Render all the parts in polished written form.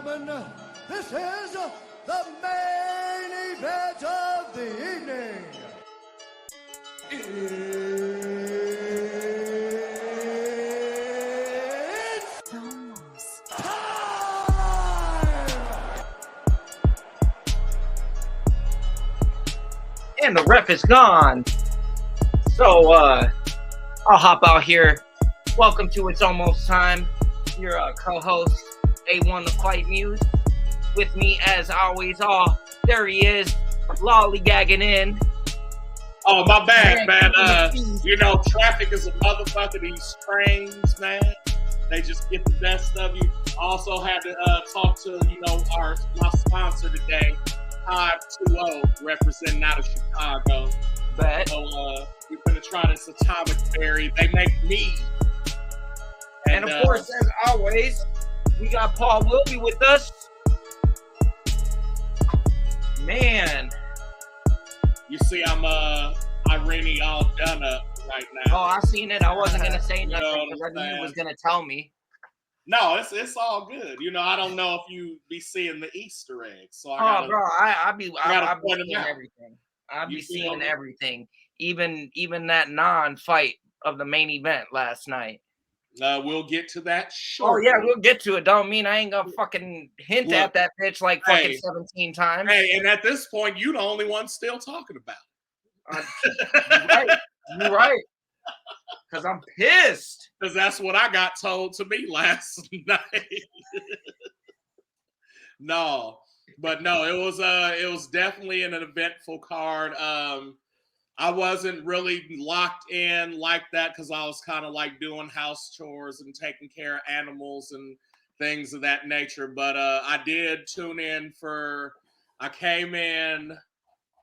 gentlemen, this is the main event of the evening. It's almost time! And the ref is gone. So, I'll hop out here. Welcome to It's Almost Time. Your co-host, A1 the Fight Muse. With me, as always, there he is, lollygagging in. Oh, my bad, man. Traffic is a motherfucker. These trains, man, they just get the best of you. Also had to talk to, my sponsor today, Hive 2.0, representing out of Chicago. Bet. So we're going to try this Atomic Berry. They make mead. And of course, as always, we got Paul Wilby with us. Man. You see, I'm Irene all done up right now. Oh, I seen it. I wasn't going to say nothing because I knew you was going to tell me. No, it's all good. I don't know if you be seeing the Easter eggs. So I be seeing out. everything. I be seeing everything. Even that non-fight of the main event last night. We'll get to that shortly. Oh yeah, we'll get to it. Don't mean I ain't gonna fucking hint at that bitch like fucking 17 times. Hey, and at this point, you the only one still talking about it. You're right. Because I'm pissed. Because that's what I got told to me last night. No, it was definitely an eventful card. I wasn't really locked in like that because I was kind of like doing house chores and taking care of animals and things of that nature. But I did tune in I came in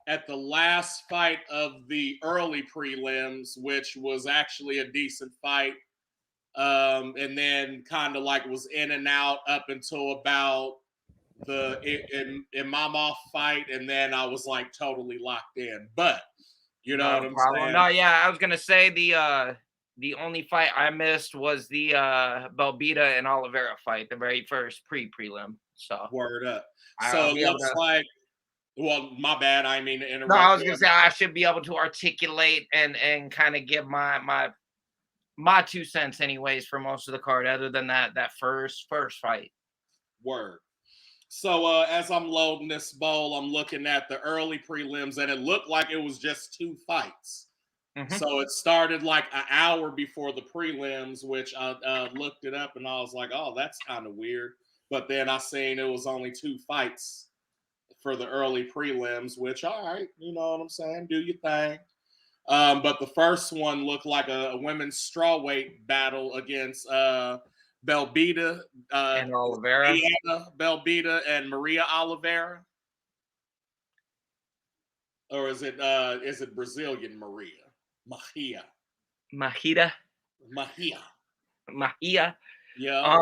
at the last fight of the early prelims, which was actually a decent fight. And then kind of like was in and out up until about the Imamov fight. And then I was like totally locked in. But you know what I'm saying? No, yeah, I was gonna say the only fight I missed was the Belbita and Oliveira fight, the very first prelim. So word up. So it looks like, well, my bad. I mean to interrupt. No, I was gonna say I should be able to articulate and kind of give my 2 cents, anyways, for most of the card, other than that first fight. Word. So as I'm loading this bowl, I'm looking at the early prelims, and it looked like it was just 2 fights. Mm-hmm. So it started like an hour before the prelims, which I looked it up, and I was like, oh, that's kind of weird. But then I seen it was only 2 fights for the early prelims, which, all right, you know what I'm saying? Do your thing. But the first one looked like a women's strawweight battle against Belbita and Oliveira. Belbita and Maria Oliveira. Or is it Brazilian Maria? Mahia. Yeah.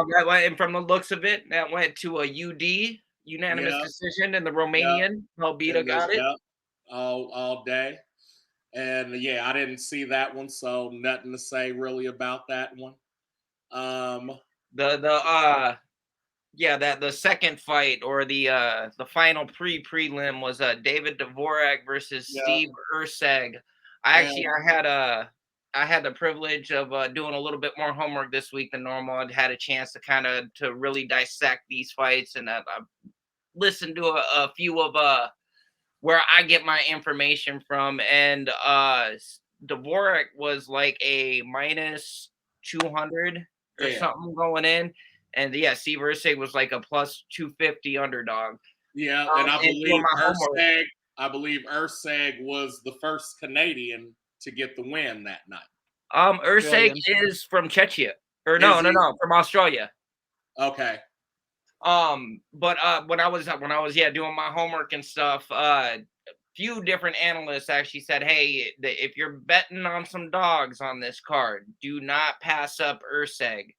That went, and from the looks of it, that went to a UD, unanimous decision, and the Romanian Belbita got it. All day. And yeah, I didn't see that one, so nothing to say really about that one. The second fight, or the final prelim was David Dvorak versus Steve Erceg. I had the privilege of doing a little bit more homework this week than normal. I'd had a chance to really dissect these fights, and I listened to a few of where I get my information from, and Dvorak was like a minus 200 or something going in, and Steve Erceg was like a plus 250 underdog. Yeah, and I believe Erceg was the first Canadian to get the win that night. Erceg is from Czechia, or no, from Australia. Okay. But when I was doing my homework and stuff, few different analysts actually said, hey, if you're betting on some dogs on this card, do not pass up Erceg.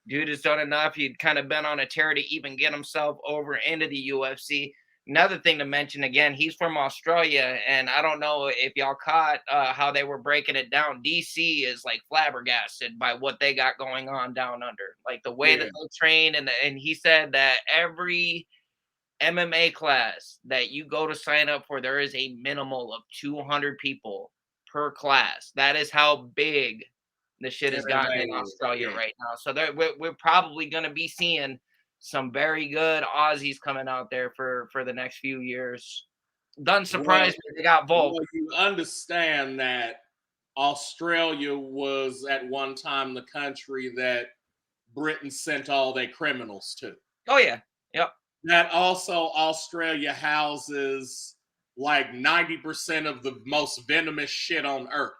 Dude has done enough. He'd kind of been on a tear to even get himself over into the UFC. another thing to mention again, he's from Australia, and I don't know if y'all caught how they were breaking it down. DC is like flabbergasted by what they got going on down under, like the way that they train, and he said that every MMA class that you go to sign up for, there is a minimal of 200 people per class. That is how big the shit has gotten in Australia right now. So we're probably going to be seeing some very good Aussies coming out there for the next few years. Doesn't surprise me they got Volk. Well, you understand that Australia was at one time the country that Britain sent all their criminals to. Oh yeah, yep. That also Australia houses like 90% of the most venomous shit on earth.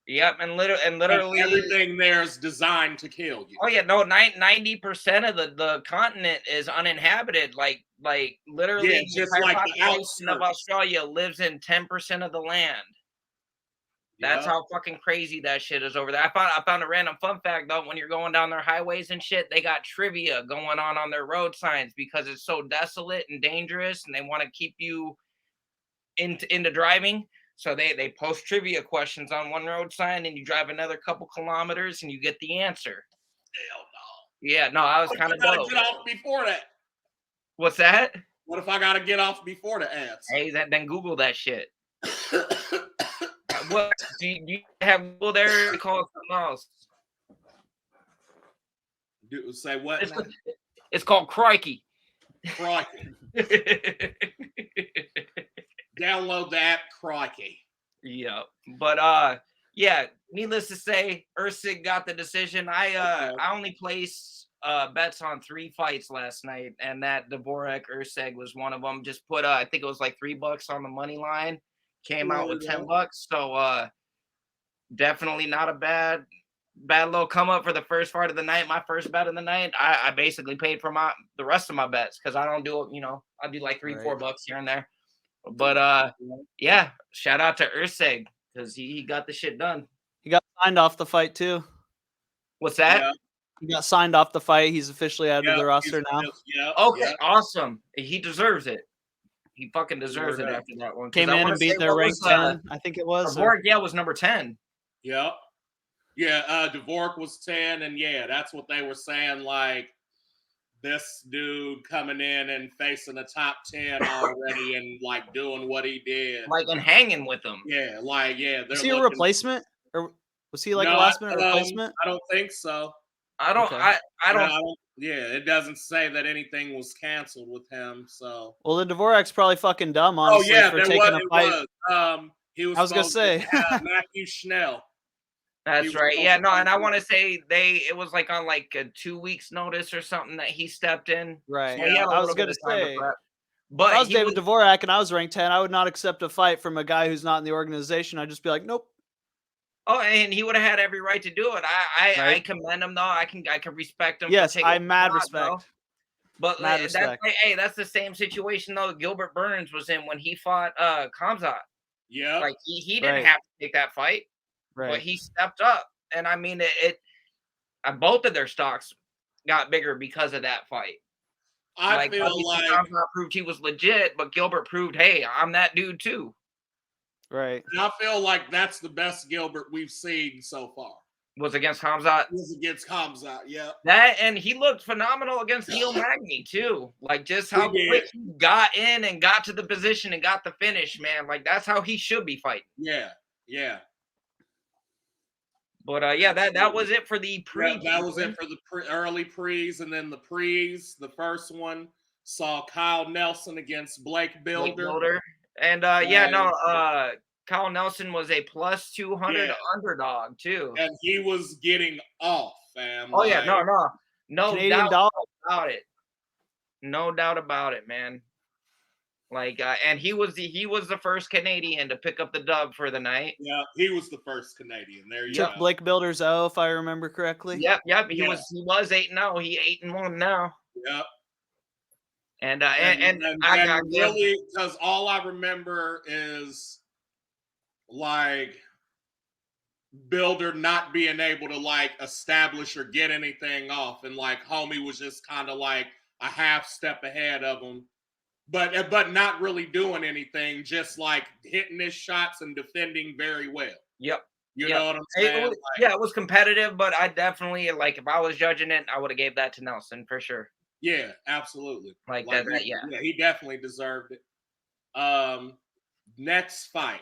Yep, and literally everything there is designed to kill you. Oh yeah, no, 90% of the continent is uninhabited. Like literally, just the like population of Australia lives in 10% of the land. That's how fucking crazy that shit is over there. I found a random fun fact though. When you're going down their highways and shit, they got trivia going on their road signs because it's so desolate and dangerous, and they want to keep you into driving. So they post trivia questions on one road sign, and you drive another couple kilometers, and you get the answer. Hell no. Yeah, no, I was kind of dope. Get off before that. What's that? What if I gotta get off before the answer? Hey, then Google that shit. What do you have Google there? Call it something else. Say what? It's called Crikey. Crikey. Download the app Crikey. Yeah, but yeah. Needless to say, Usyk got the decision. I only placed bets on 3 fights last night, and that Dvorak Usyk was one of them. Just put I think it was like $3 on the money line. Came out with $10. So definitely not a bad little come up for the first fight of the night. My first bet of the night. I basically paid for the rest of my bets because I don't do I do like $3-4 here and there. But yeah, shout out to Usyk because he got the shit done. He got signed off the fight too. What's that? Yeah. He got signed off the fight. He's officially out of the roster now. Okay, awesome. He deserves it. He fucking deserves it after that one. Came in and beat their ranked 10, I think it was. Dvorak, was number 10. Yep. Yeah, Dvorak was 10, and yeah, that's what they were saying. Like, this dude coming in and facing the top 10 already and like doing what he did. Like, and hanging with them. Yeah, like, yeah. Was he a replacement? Or was he like a last minute replacement? I don't think so. I don't. Yeah, it doesn't say that anything was canceled with him. So. Well, the Dvorak's probably fucking dumb, honestly, for taking a fight. He was. I was gonna say Matthew Schnell. That's right. Yeah, no, and I want to say it was like on like a 2 weeks notice or something that he stepped in. Right. So yeah, I was gonna say. But if I was David Dvorak and I was ranked 10, I would not accept a fight from a guy who's not in the organization. I'd just be like, nope. Oh, and he would have had every right to do it. I commend him though. I can respect him. Yes, I mad respect. Though. But that's the same situation though that Gilbert Burns was in when he fought Khamzat. Yeah. Like he didn't have to take that fight. Right. But he stepped up. And I mean both of their stocks got bigger because of that fight. I feel like Khamzat proved he was legit, but Gilbert proved, hey, I'm that dude too. Right. And I feel like that's the best Gilbert we've seen so far. Was against Khamzat? Was against Khamzat, yeah. That, and he looked phenomenal against Neil Magny too. Like just how quick he got in and got to the position and got the finish, man. Like that's how he should be fighting. Yeah, yeah. But yeah, that was it for the pre. Yeah, that was it for the early pre's, and then the pre's. The first one saw Kyle Nelson against Blake Builder. And Kyle Nelson was a plus 200 underdog too. And he was getting off, fam. Oh yeah, no Canadian doubt about it. No doubt about it, man. Like, and he was the first Canadian to pick up the dub for the night. Yeah, he was the first Canadian. There you go. Took Blake Builder's O, if I remember correctly. Yep. He was 8-0. He 8-1 now. Yep. And I got really, because all I remember is like Builder not being able to like establish or get anything off, and like homie was just kind of like a half step ahead of him but not really doing anything, just like hitting his shots and defending very well. Yep. You know what I'm saying? Yeah, it was competitive, but I definitely like if I was judging it, I would have gave that to Nelson for sure. Yeah, absolutely. Like yeah, he definitely deserved it. Next fight.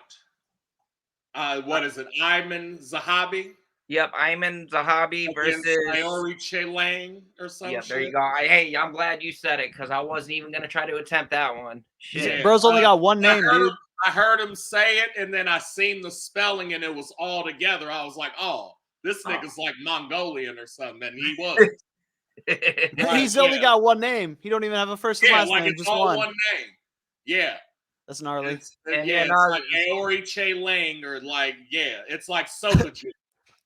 What is it? Ayman Zahabi? Yep, Ayman Zahabi versus Saori Chelang or something. Yeah, there you go. Hey, I'm glad you said it because I wasn't even gonna try to attempt that one. Shit. Yeah, bro's only got one name, dude. I heard him say it, and then I seen the spelling, and it was all together. I was like, "Oh, this nigga's like Mongolian or something," and he was. He's only got one name. He don't even have a first and last name. It's just all one name. Yeah, that's gnarly. It's like Aori Chelang or like it's like so legit.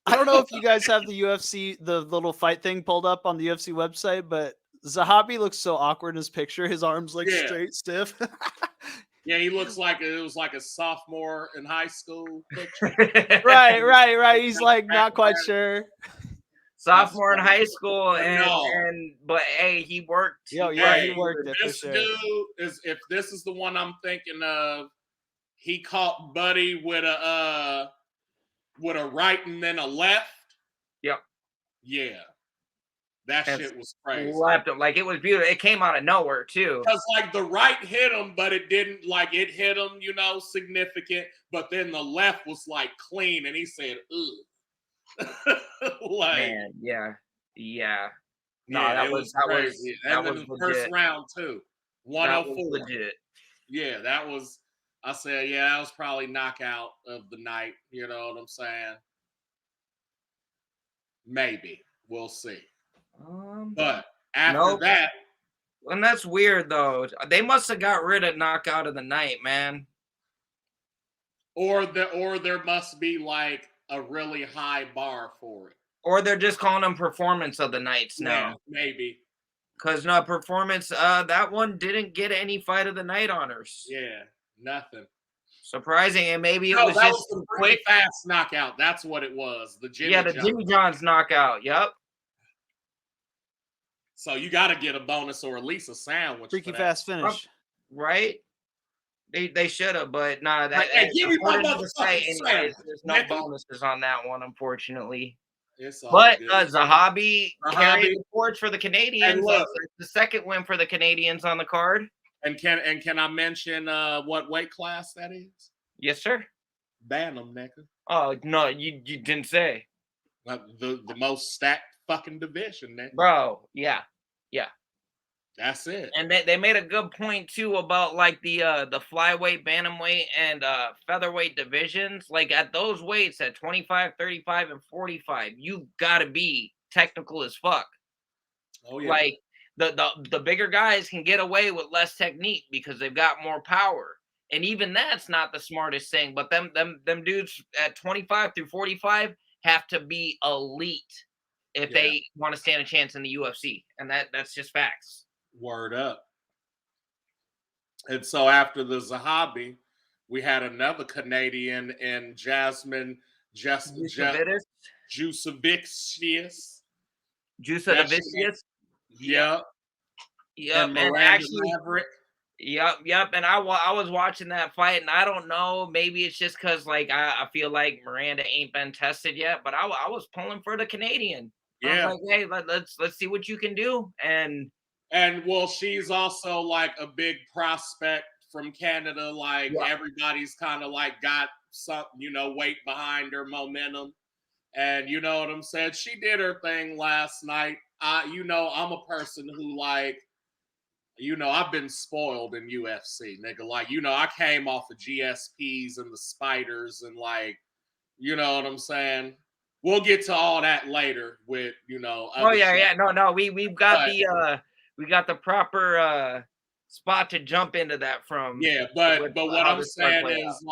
I don't know if you guys have the UFC, the little fight thing pulled up on the UFC website, but Zahabi looks so awkward in his picture. His arms like straight stiff. Yeah, he looks like it was like a sophomore in high school picture. Right. He's like not quite sure. Sophomore in high school, but hey, he worked. He worked it this for sure. Dude is, if this is the one I'm thinking of, he caught Buddy with a right and then a left. Yep. Yeah. That shit was crazy. Left him. Like it was beautiful. It came out of nowhere too. Because like the right hit him, but it didn't it hit him, significant. But then the left was like clean, and he said, "Ugh." Man, yeah. No, that was crazy. That was the first round too. 104. Legit. Yeah, that was. I said, that was probably knockout of the night. You know what I'm saying? Maybe we'll see. But after that, and that's weird though. They must have got rid of knockout of the night, man. Or there must be like a really high bar for it. Or they're just calling them performance of the nights now. Yeah, maybe. Because no performance, that one didn't get any fight of the night honors. Yeah, nothing. Surprising, and maybe it was just a quick, fast knockout. That's what it was. The Jimmy John's knockout. Yep. So you got to get a bonus or at least a sandwich. Freaky fast finish, right? They should have, but nah. Give me my motherfucking sandwich. There's no bonuses on that one, unfortunately. But Zahabi carried the torch for the Canadians. The second win for the Canadians on the card. And can I mention what weight class that is? Yes, sir. Bantam, nigga. Oh no, you didn't say. The most stacked fucking division, nigga. Bro, yeah. That's it. And they made a good point too about like the flyweight, bantamweight, and featherweight divisions. Like at those weights at 25, 35, and 45, you gotta be technical as fuck. Oh yeah. Like the bigger guys can get away with less technique because they've got more power. And even that's not the smartest thing. But them dudes at 25 through 45 have to be elite if they want to stand a chance in the UFC. And that's just facts. Word up. And so after the Zahabi, we had another Canadian in Jasmine Jusavicius. Yep. And actually, Maverick. Yep. And I was watching that fight, and I don't know, maybe it's just because like I feel like Miranda ain't been tested yet, but I was pulling for the Canadian. Yeah. I was like, hey, let's see what you can do. And well, she's also like a big prospect from Canada. Like everybody's kind of like got some, weight behind her, momentum. And you know what I'm saying? She did her thing last night. I'm a person who like, I've been spoiled in UFC, nigga. Like, I came off of GSPs and the Spiders and like, you know what I'm saying? We'll get to all that later with, Oh yeah. No. We've got we got the proper spot to jump into that from. Yeah, but what I'm saying is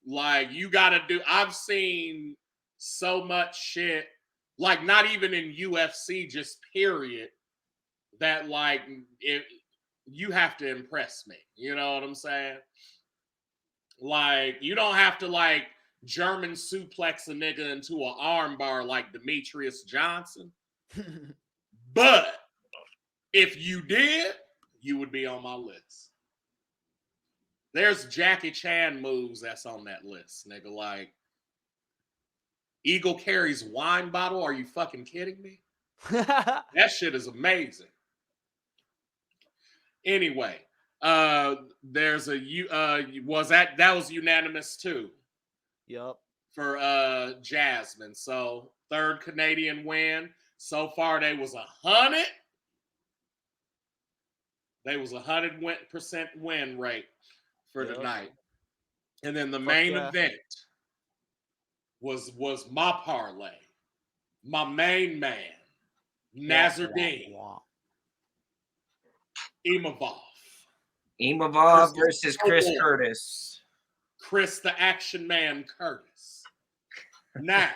like you gotta do. I've seen so much shit, like not even in UFC, just period, that like you have to impress me. You know what I'm saying? Like you don't have to like German suplex a nigga into an arm bar like Demetrius Johnson, but if you did, you would be on my list. There's Jackie Chan moves that's on that list, nigga. Like, Eagle carries wine bottle. Are you fucking kidding me? That shit is amazing. Anyway, there's a that was unanimous too. Yep. For Jasmine. So 3rd Canadian win. So far they was 100. They was 100% win rate for tonight. And then the main event was my parlay. My main man, Nazardine Imavov. Imavov versus Chris Curtis. Chris the Action Man Curtis. Now,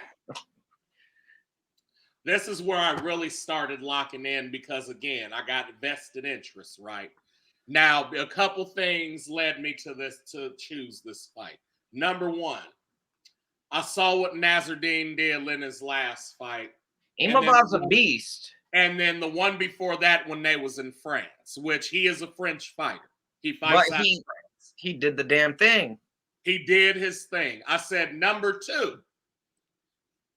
this is where I really started locking in because, again, I got vested interest, right? Now, a couple things led me to choose this fight. Number one, I saw what Nazardine did in his last fight. Imavov's a beast. And then the one before that when they was in France, which he is a French fighter. He fights out of France. He did the damn thing. He did his thing. I said, number two,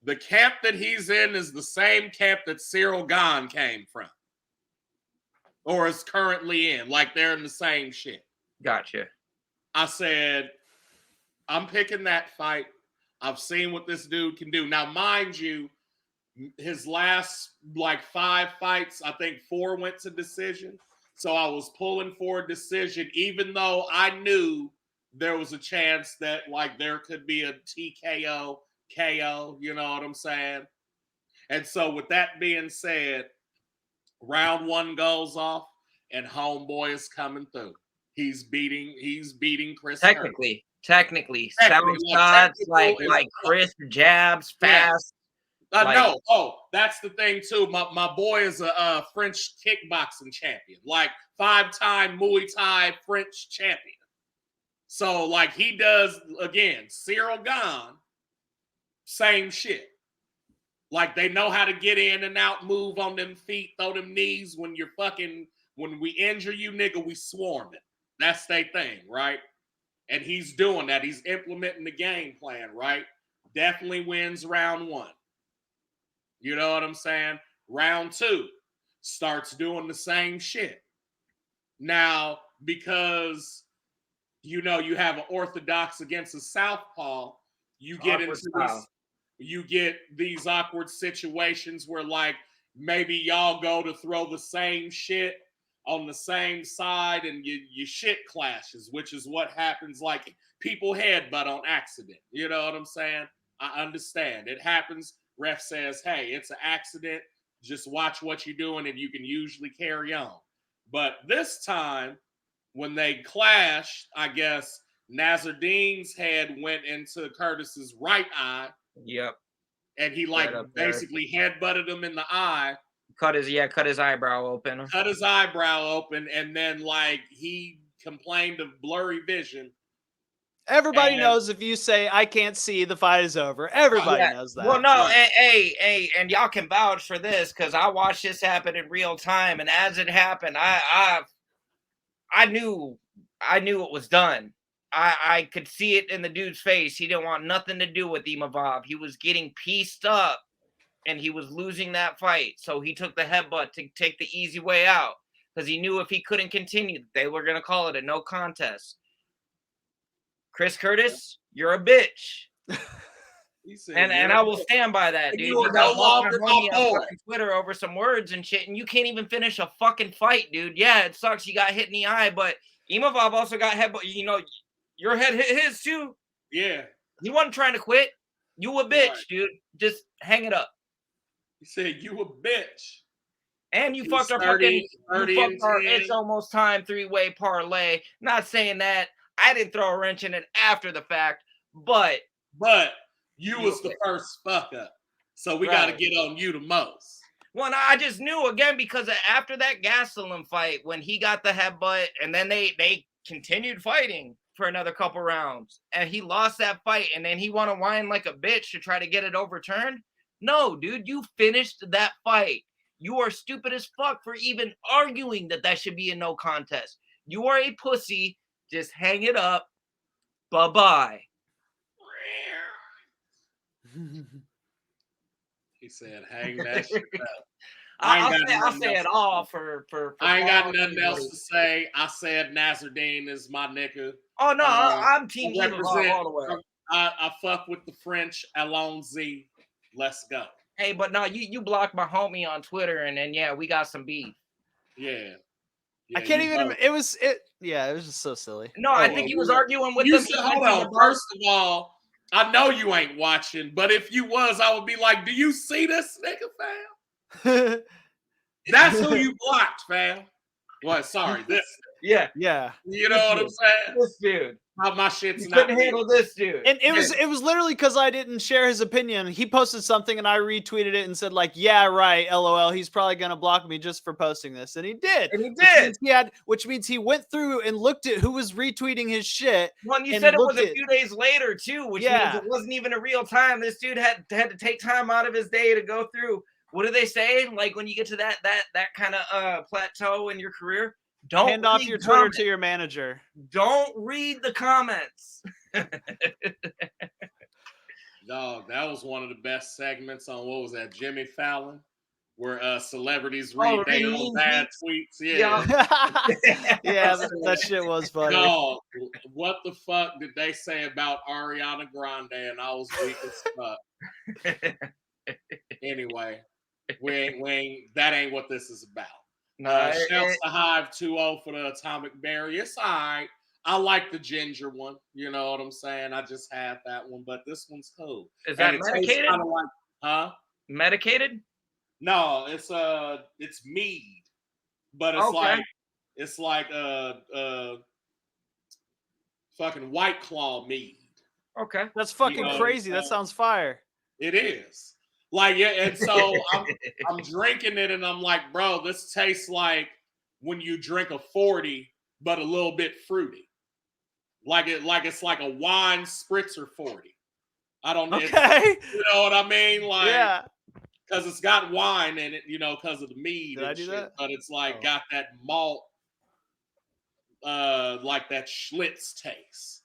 the camp that he's in is the same camp that Cyril Gahn came from. Or is currently in. Like, they're in the same shit. Gotcha. I said, I'm picking that fight. I've seen what this dude can do. Now, mind you, his last, 5 fights, I think 4 went to decision. So I was pulling for a decision, even though I knew there was a chance that, there could be a TKO, KO, you know what I'm saying? And so with that being said, round 1 goes off, and homeboy is coming through. He's beating Chris. Technically, sound shots like Chris jabs fast. No. Oh, that's the thing too. My boy is a French kickboxing champion, 5-time Muay Thai French champion. So he does again. Cyril Gahn, same shit. They know how to get in and out, move on them feet, throw them knees. When we injure you, nigga, we swarm it. That's their thing, right? And he's doing that. He's implementing the game plan, right? Definitely wins round 1. You know what I'm saying? Round 2 starts doing the same shit. Now, because, you have an orthodox against a southpaw, you get these awkward situations where maybe y'all go to throw the same shit on the same side and your shit clashes, which is what happens. People headbutt on accident. You know what I'm saying? I understand. It happens. Ref says, hey, it's an accident. Just watch what you're doing and you can usually carry on. But this time, when they clashed, I guess Nazardine's head went into Curtis's right eye. Yep. And he basically headbutted him in the eye. Cut his eyebrow open. And then he complained of blurry vision. Everybody knows if you say I can't see, the fight is over. Everybody knows that. Well, no, and y'all can vouch for this because I watched this happen in real time, and as it happened, I knew it was done. I could see it in the dude's face. He didn't want nothing to do with Imavov. He was getting pieced up, and he was losing that fight. So he took the headbutt to take the easy way out because he knew if he couldn't continue, they were going to call it a no contest. Chris Curtis, you're a bitch. And I will stand by that, dude. You got on Twitter over some words and shit, and you can't even finish a fucking fight, dude. Yeah, it sucks you got hit in the eye, but Imavov also got headbutt. Your head hit his too. Yeah. He wasn't trying to quit. You a bitch, dude. Just hang it up. He said you a bitch. And you fucked our fucking it's almost time 3-way parlay. Not saying that. I didn't throw a wrench in it after the fact, but you was the first fuck up. So we got to get on you the most. Well, I just knew again because after that Gastelum fight, when he got the headbutt, and then they continued fighting for another couple rounds, and he lost that fight, and then he want to whine like a bitch to try to get it overturned. No, dude, you finished that fight. You are stupid as fuck for even arguing that should be a no contest. You are a pussy. Just hang it up. Bye-bye. He said, hang that shit up. I'll say it all for I ain't got nothing everybody. else to say. I said Nazardine is my nigga. Oh no, I'm Team Eva all the way. I fuck with the French Alonzi. Let's go. Hey, but no, you blocked my homie on Twitter, and then we got some beef. Yeah. I can't even. It was just so silly. No, I think he was arguing with them. Hold on. First of all, I know you ain't watching, but if you was, I would be like, do you see this nigga, fam? That's who you blocked, fam. What? Sorry, this. Yeah. You know what I'm saying? This dude. How my shit's you not couldn't handle this dude. And it was literally because I didn't share his opinion. He posted something and I retweeted it and said like, yeah, right, LOL. He's probably gonna block me just for posting this, and he did. And he did. Which means he went through and looked at who was retweeting his shit. Well, you said it was a few days later too, which means it wasn't even a real time. This dude had to take time out of his day to go through. What do they say? Like when you get to that kind of plateau in your career, don't hand off your Twitter to your manager. Don't read the comments. Dog, that was one of the best segments on what was that, Jimmy Fallon, where celebrities read their own bad tweets. Yeah, yeah, that shit was funny. Dog, what the fuck did they say about Ariana Grande? And I was weak as fuck. Anyway, that ain't what this is about. Shouts to Hive 2-0 for the Atomic Berry. It's all right. I like the ginger one. You know what I'm saying? I just had that one, but this one's cool. Is that medicated? Medicated? No, it's mead, but it's like fucking White Claw mead. Okay, that's fucking crazy. That sounds fire. It is. Like, yeah, and so I'm drinking it, and I'm like, bro, this tastes like when you drink a 40, but a little bit fruity. Like it's like a wine spritzer 40. I don't know. Okay. You know what I mean? Like, yeah. Because it's got wine in it, because of the mead. Did I do shit, that? But it's like got that malt, like that Schlitz taste.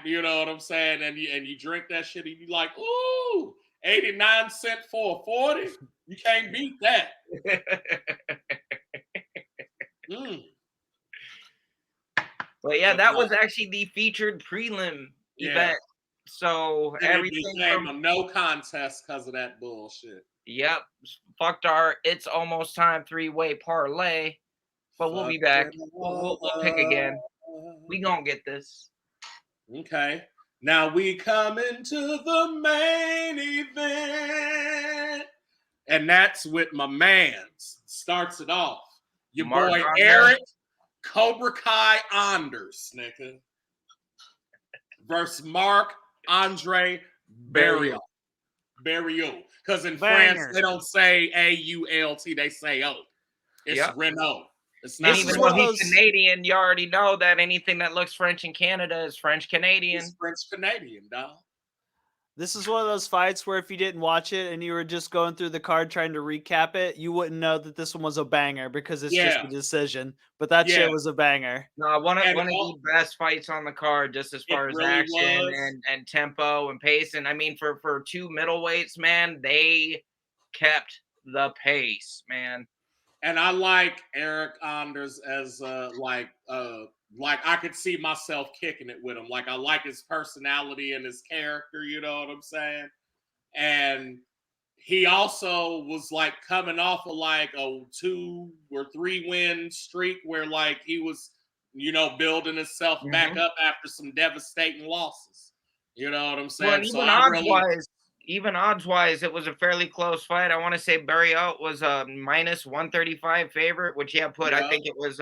You know what I'm saying? And you drink that shit, and you like, ooh. 89 cents for a 40? You can't beat that. But yeah, that was actually the featured prelim event. So everything became a no contest because of that bullshit. Yep. Fucked our It's Almost Time 3-way parlay. But we'll be back. We'll pick again. We gonna get this. Okay. Now we come into the main event. And that's with my mans. Starts it off. Your boy Eric Cobra Kai Anders, nigga. Versus Mark Andre Barriault. Because in France, they don't say A-U-L-T, they say O. It's Renault. It's not. And even though he's Canadian, you already know that anything that looks French in Canada is French Canadian. It's French Canadian, dog. This is one of those fights where if you didn't watch it and you were just going through the card trying to recap it, you wouldn't know that this one was a banger because it's just a decision. But that shit was a banger. No, one of the best fights on the card, just as far as action and tempo and pace. And I mean, for two middleweights, man, they kept the pace, man. And I like Eric Anders as like I could see myself kicking it with him. Like I like his personality and his character, you know what I'm saying? And he also was like coming off of like a 2 or 3 win streak where like he was, building himself back up after some devastating losses. You know what I'm saying? Well, even odds-wise, it was a fairly close fight. I want to say Barriault was a minus 135 favorite, which I think it was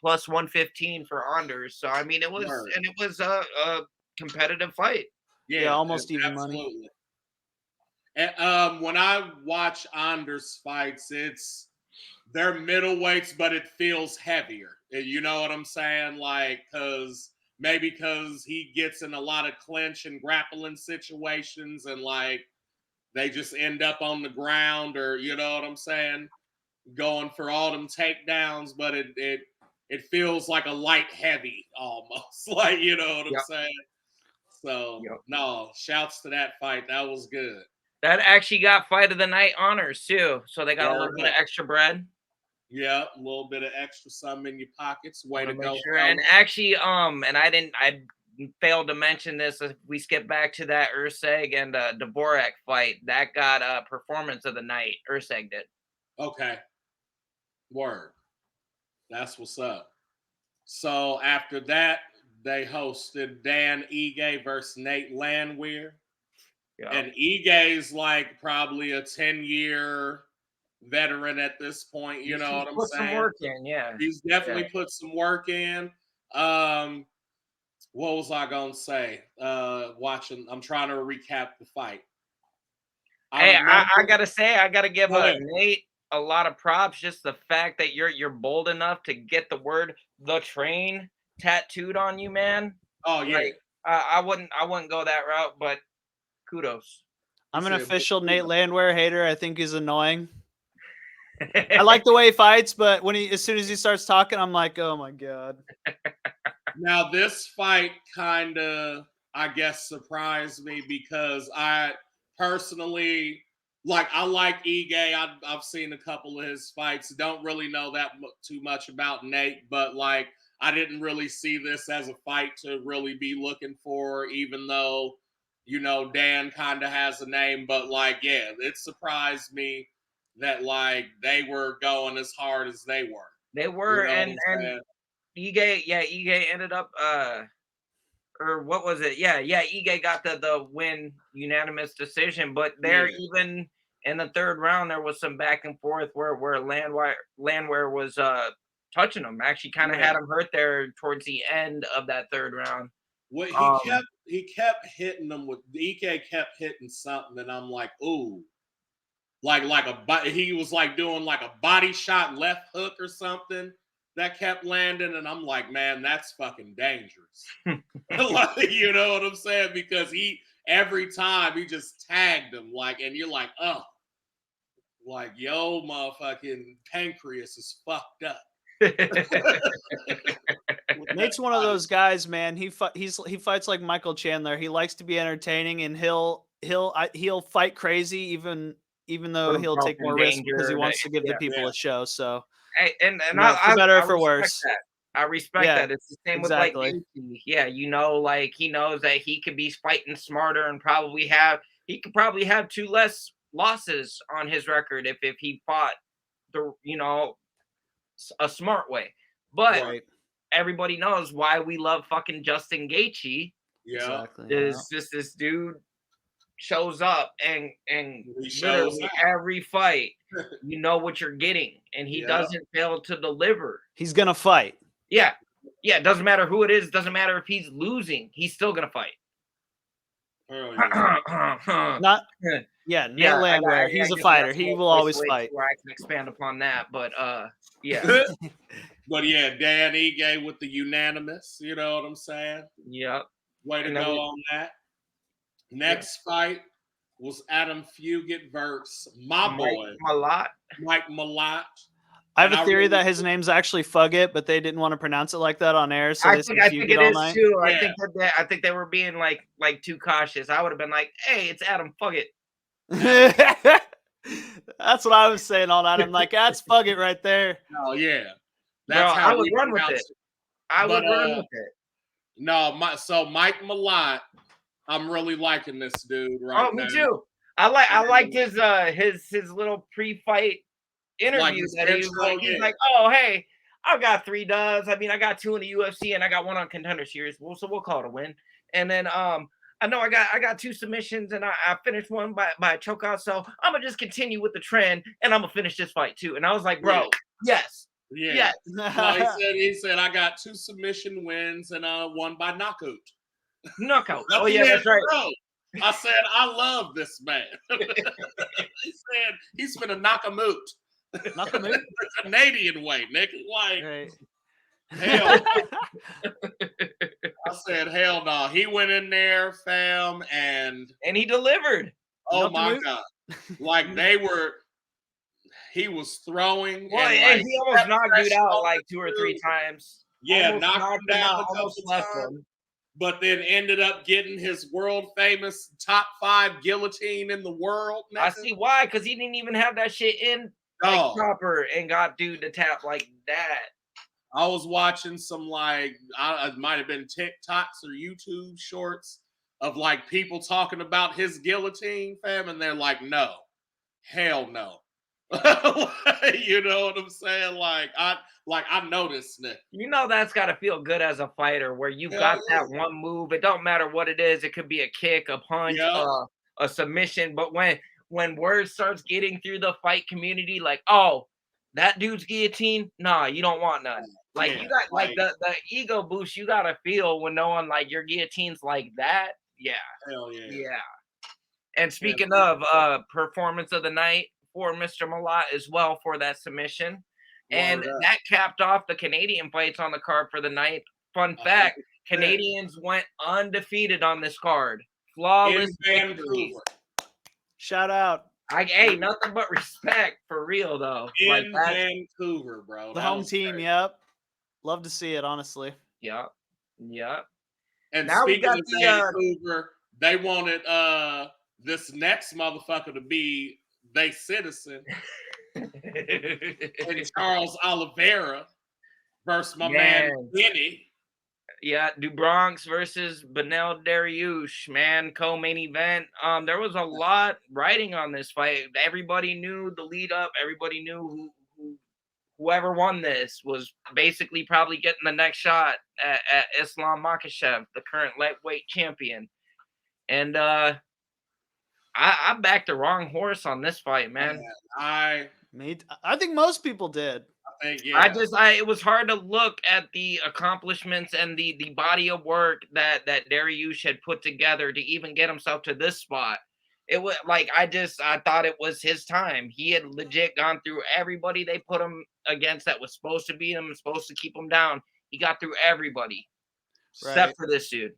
plus 115 for Anders. So I mean, it was a competitive fight. Yeah, almost even money. And when I watch Anders fights, they're middleweights, but it feels heavier. You know what I'm saying? Like, because he gets in a lot of clinch and grappling situations, and like they just end up on the ground, or you know what I'm saying, going for all them takedowns, but it feels like a light heavy almost, like, you know what I'm saying. So no, shouts to that fight. That was good. That actually got fight of the night honors too, so they got a little bit of extra bread. Yeah, a little bit of extra something in your pockets. Way to go. Sure. And actually, and I failed to mention this. If we skip back to that Urseg and Dvorak fight, that got performance of the night. Urseg did. Okay. Word. That's what's up. So after that, they hosted Dan Ige versus Nate Landwehr. Yeah. And Ige's like probably a 10-year veteran at this point, you know what I'm put saying? Some work in, yeah. He's definitely put some work in. What was I gonna say? I'm trying to recap the fight. I gotta say, I gotta give Nate a lot of props. Just the fact that you're bold enough to get the word "the train" tattooed on you, man. Oh yeah. Like, I wouldn't go that route, but kudos. I'm an official Nate Landwehr hater. I think he's annoying. I like the way he fights, but as soon as he starts talking, I'm like, oh my god. Now this fight kind of, I guess, surprised me because I personally, I like Ige. I've seen a couple of his fights. Don't really know that too much about Nate, but I didn't really see this as a fight to really be looking for, even though, you know, Dan kind of has a name. But yeah, it surprised me that they were going as hard as they were. They were, you know, and Ige ended up or what was it? Yeah, Ige got the win, unanimous decision. But there, even in the third round, there was some back and forth where Landwehr was touching him. Actually, kind of had him hurt there towards the end of that third round. Well, he kept hitting them with Ige kept hitting something, and I'm like, ooh, he was doing a body shot left hook or something that kept landing, and I'm like, man, that's fucking dangerous. You know what I'm saying? Because every time he just tagged him, and you're like, oh, yo, motherfucking pancreas is fucked up. Nate's one of those guys, man. He fights like Michael Chandler. He likes to be entertaining, and he'll fight crazy even though he'll take more risk because he wants to give the people a show. So, and for better or for worse. I respect that. It's the same with Gaethje. Yeah, you know, he knows that he could be fighting smarter and he could probably have 2 less losses on his record if he fought a smart way. But everybody knows why we love fucking Justin Gaethje. Yeah, is just this dude shows up and literally every fight, you know what you're getting, and he doesn't fail to deliver. He's gonna fight. Yeah. It doesn't matter who it is. Doesn't matter if he's losing. He's still gonna fight. Nate Landwehr. He's a fighter. He will always fight. I can expand upon that, but yeah. But yeah, Dan Ige with the unanimous. You know what I'm saying? Yep. Way to go on that. Next fight was Adam Fugit versus my boy Mike Malott. I have a theory that his name's actually Fugit, but they didn't want to pronounce it like that on air, so I think it is too. Yeah. I think they were being like too cautious. I would have been like, "Hey, it's Adam Fugit." That's what I was saying all night. I'm like, that's Fugit right there. Oh yeah, that's how I would run with it. I would run with it. No, Mike Malott. I'm really liking this dude right now. Oh, me too. I liked his little pre-fight interview that he was he's like, oh hey, I got 3 dubs. I mean, I got 2 in the UFC and I got 1 on Contender Series. Well, so we'll call it a win. And then I know I got 2 submissions and I finished one by a chokeout. So I'm gonna just continue with the trend and I'm gonna finish this fight too. And I was like, bro, yes. Yeah. No, he said I got 2 submission wins and 1 by knockout. Knockout. Oh yeah, that's right. Bro. I said I love this man. He said he's gonna knock him out. The Canadian way, nigga. Hell. I said hell no. He went in there, fam, and he delivered. Oh my God. Like he was throwing. Well, and he almost knocked dude out like 2 or 3 times. Yeah, almost knocked him down a couple times. But then ended up getting his world famous top 5 guillotine in the world. Nigga. I see why, because he didn't even have that shit in like proper and got dude to tap like that. I was watching some it might have been TikToks or YouTube shorts of like people talking about his guillotine, fam, and they're like, no, hell no. You know what I'm saying? Like I noticed it. You know that's got to feel good as a fighter where you got that one move. It don't matter what it is. It could be a kick, a punch, a submission. But when word starts getting through the fight community, like, oh, that dude's guillotine, nah, you don't want none. Like you got like the ego boost you gotta feel when knowing like your guillotine's like that. Yeah. Hell yeah. Yeah. And speaking of performance of the night for Mr. Malott as well for that submission. And that capped off the Canadian fights on the card for the night. Fun fact, Canadians went undefeated on this card. Flawless victory. Shout out. Hey, nothing but respect for real though. In Vancouver, bro. The home team, great. Yep. Love to see it, honestly. Yep. Yep. And now speaking of Vancouver, they wanted this next motherfucker to be their citizen. And Charles Oliveira versus my man Benny. Yeah, DuBronx versus Beneil Dariush, man, co-main event. There was a lot riding on this fight. Everybody knew the lead up. Everybody knew whoever won this was basically probably getting the next shot at Islam Makhachev, the current lightweight champion. And I backed the wrong horse on this fight, man. I think most people did. It was hard to look at the accomplishments and the body of work that Dariush had put together to even get himself to this spot. It was like I thought it was his time. He had legit gone through everybody they put him against that was supposed to beat him, supposed to keep him down. He got through everybody except for this dude.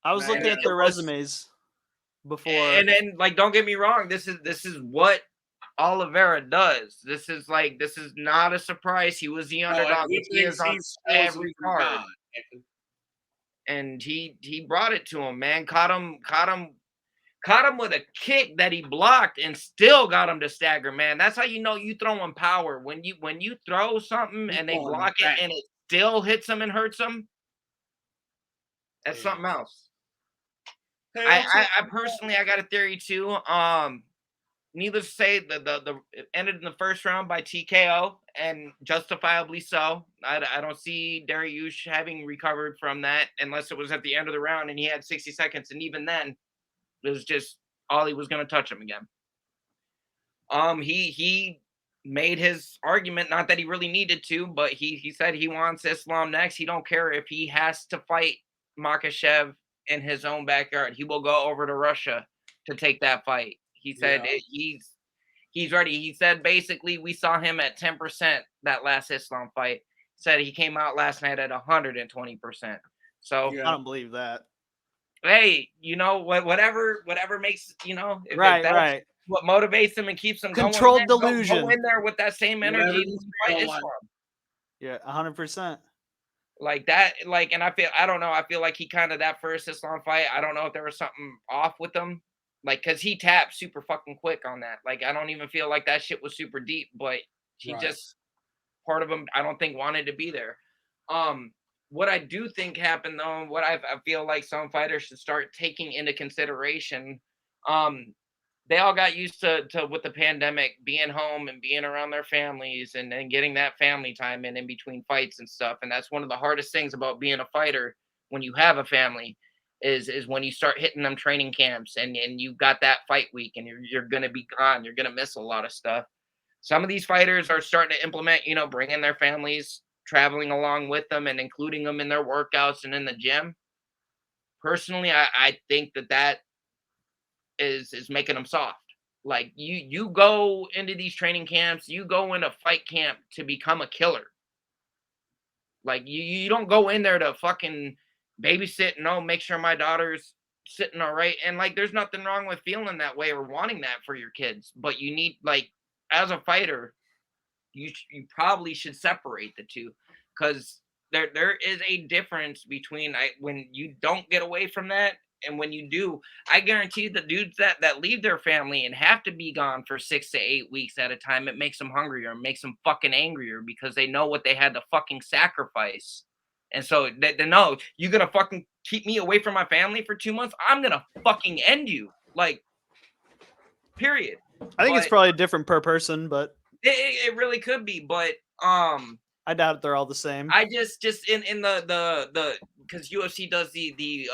I was looking at their resumes before, and then like don't get me wrong, this is what Oliveira does. This is not a surprise. He was the underdog. He is on every card. And he brought it to him, man. Caught him with a kick that he blocked and still got him to stagger, man. That's how you know you throwing power. When you throw something and they block it and it still hits them and hurts them, that's something else. I personally got a theory too. Needless to say, the ended in the first round by TKO, and justifiably so. I don't see Dariush having recovered from that unless it was at the end of the round and he had 60 seconds, and even then, it was just Ollie was going to touch him again. He made his argument, not that he really needed to, but he said he wants Islam next. He don't care if he has to fight Makhachev in his own backyard. He will go over to Russia to take that fight. He said he's ready. He said basically we saw him at 10% that last Islam fight. Said he came out last night at 120%. So I don't believe that. Hey, you know whatever makes right. What motivates him and keeps him controlled delusion. Go in there with that same energy. Yeah, 100%. Like that, and I don't know. I feel like he kind of that first Islam fight. I don't know if there was something off with him. Like, cause he tapped super fucking quick on that. Like, I don't even feel like that shit was super deep, but he just part of him, I don't think wanted to be there. What I do think happened though, what I feel like some fighters should start taking into consideration, they all got used to with the pandemic being home and being around their families and getting that family time in between fights and stuff. And that's one of the hardest things about being a fighter when you have a family. Is when you start hitting them training camps and you got that fight week and you're going to be gone. You're going to miss a lot of stuff. Some of these fighters are starting to implement, bringing their families, traveling along with them and including them in their workouts and in the gym. Personally, I think that is making them soft. Like you go into these training camps, you go into fight camp to become a killer. Like you don't go in there to fucking babysit and make sure my daughter's sitting all right. And like, there's nothing wrong with feeling that way or wanting that for your kids. But you need, like, as a fighter, you probably should separate the two, because there is a difference between when you don't get away from that and when you do. I guarantee the dudes that leave their family and have to be gone for 6 to 8 weeks at a time, it makes them hungrier, it makes them fucking angrier, because they know what they had to fucking sacrifice. And so they know, you're gonna fucking keep me away from my family for 2 months, I'm gonna fucking end you. Like, period. I think it's probably different per person, but it really could be. But I doubt they're all the same. I just in the because UFC does the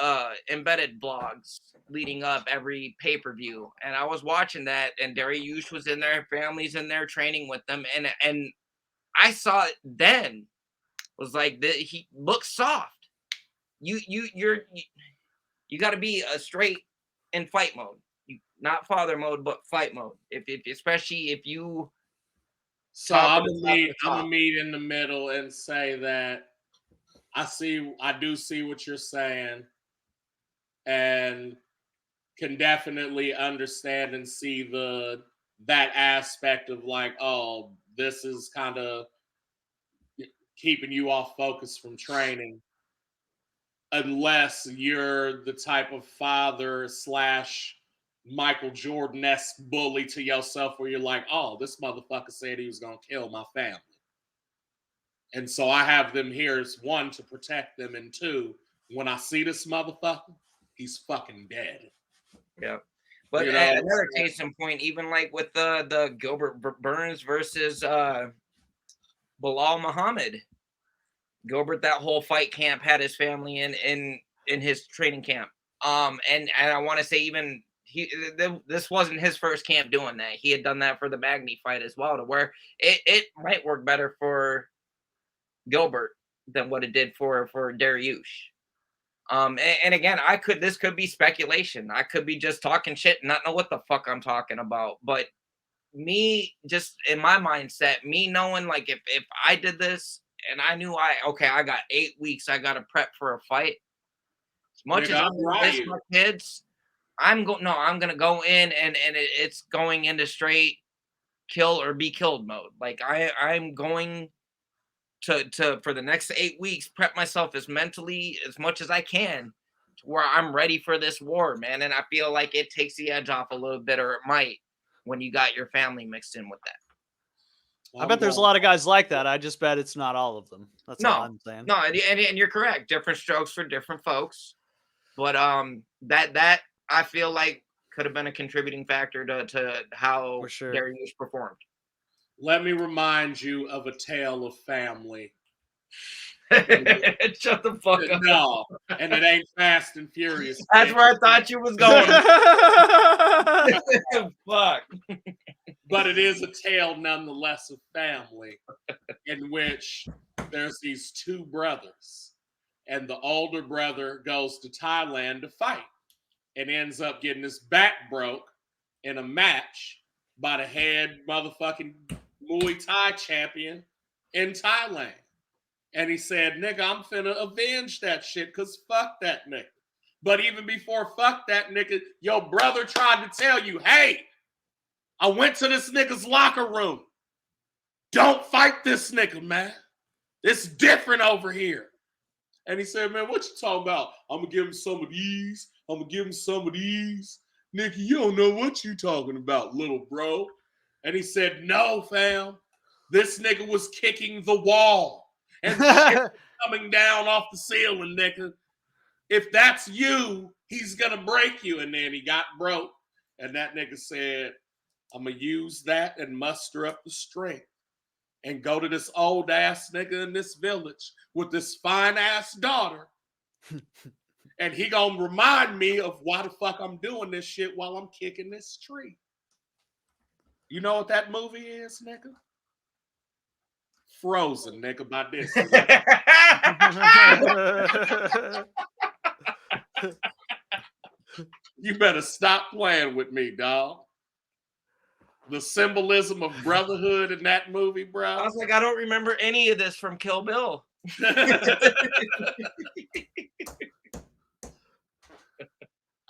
embedded blogs leading up every pay-per-view, and I was watching that, and Dariush was in there, families in there training with them, and I saw it then, was like, he looks soft. You got to be a straight in fight mode, not father mode, but fight mode. If especially if you. So I'm gonna meet in the middle and say that I do see what you're saying, and can definitely understand and see that aspect of like, oh, this is kind of keeping you off focus from training, unless you're the type of father / Michael Jordan-esque bully to yourself where you're like, oh, this motherfucker said he was going to kill my family. And so I have them here as 1, to protect them, and 2, when I see this motherfucker, he's fucking dead. Yeah. But another case in point, even like with the Gilbert Burns versus Bilal Muhammad. Gilbert, that whole fight camp, had his family in his training camp. And I want to say, even this wasn't his first camp doing that. He had done that for the Magny fight as well, to where it might work better for Gilbert than what it did for Dariush. And again, this could be speculation. I could be just talking shit and not know what the fuck I'm talking about. But me, just in my mindset, me knowing, like, if I did this and I knew I got 8 weeks, I got to prep for a fight. As much as I'm miss my kids, I'm going to go in and it's going into straight kill or be killed mode. Like, I'm going to for the next 8 weeks prep myself as mentally as much as I can, to where I'm ready for this war, man. And I feel like it takes the edge off a little bit, or it might, when you got your family mixed in with that. I bet there's a lot of guys like that. I just bet it's not all of them. That's all I'm saying. No, and you're correct. Different strokes for different folks. But that I feel like could have been a contributing factor to how Dariush performed. Let me remind you of A Tale of Family. Shut the fuck up. No, and it ain't Fast and Furious. That's where I thought you was going. Fuck. But it is a tale nonetheless of family, in which there's these 2 brothers, and the older brother goes to Thailand to fight and ends up getting his back broke in a match by the head motherfucking Muay Thai champion in Thailand. And he said, nigga, I'm finna avenge that shit, because fuck that nigga. But even before fuck that nigga, your brother tried to tell you, hey, I went to this nigga's locker room. Don't fight this nigga, man. It's different over here. And he said, man, what you talking about? I'm going to give him some of these. I'm going to give him some of these. Nigga, you don't know what you talking about, little bro. And he said, no, fam. This nigga was kicking the wall. And shit coming down off the ceiling, nigga. If that's you, he's going to break you. And then he got broke. And that nigga said, I'm going to use that and muster up the strength and go to this old ass nigga in this village with this fine ass daughter. And he going to remind me of why the fuck I'm doing this shit while I'm kicking this tree. You know what that movie is, nigga? Frozen, nigga, by this. You better stop playing with me, dog. The symbolism of brotherhood in that movie, bro. I was like, I don't remember any of this from Kill Bill.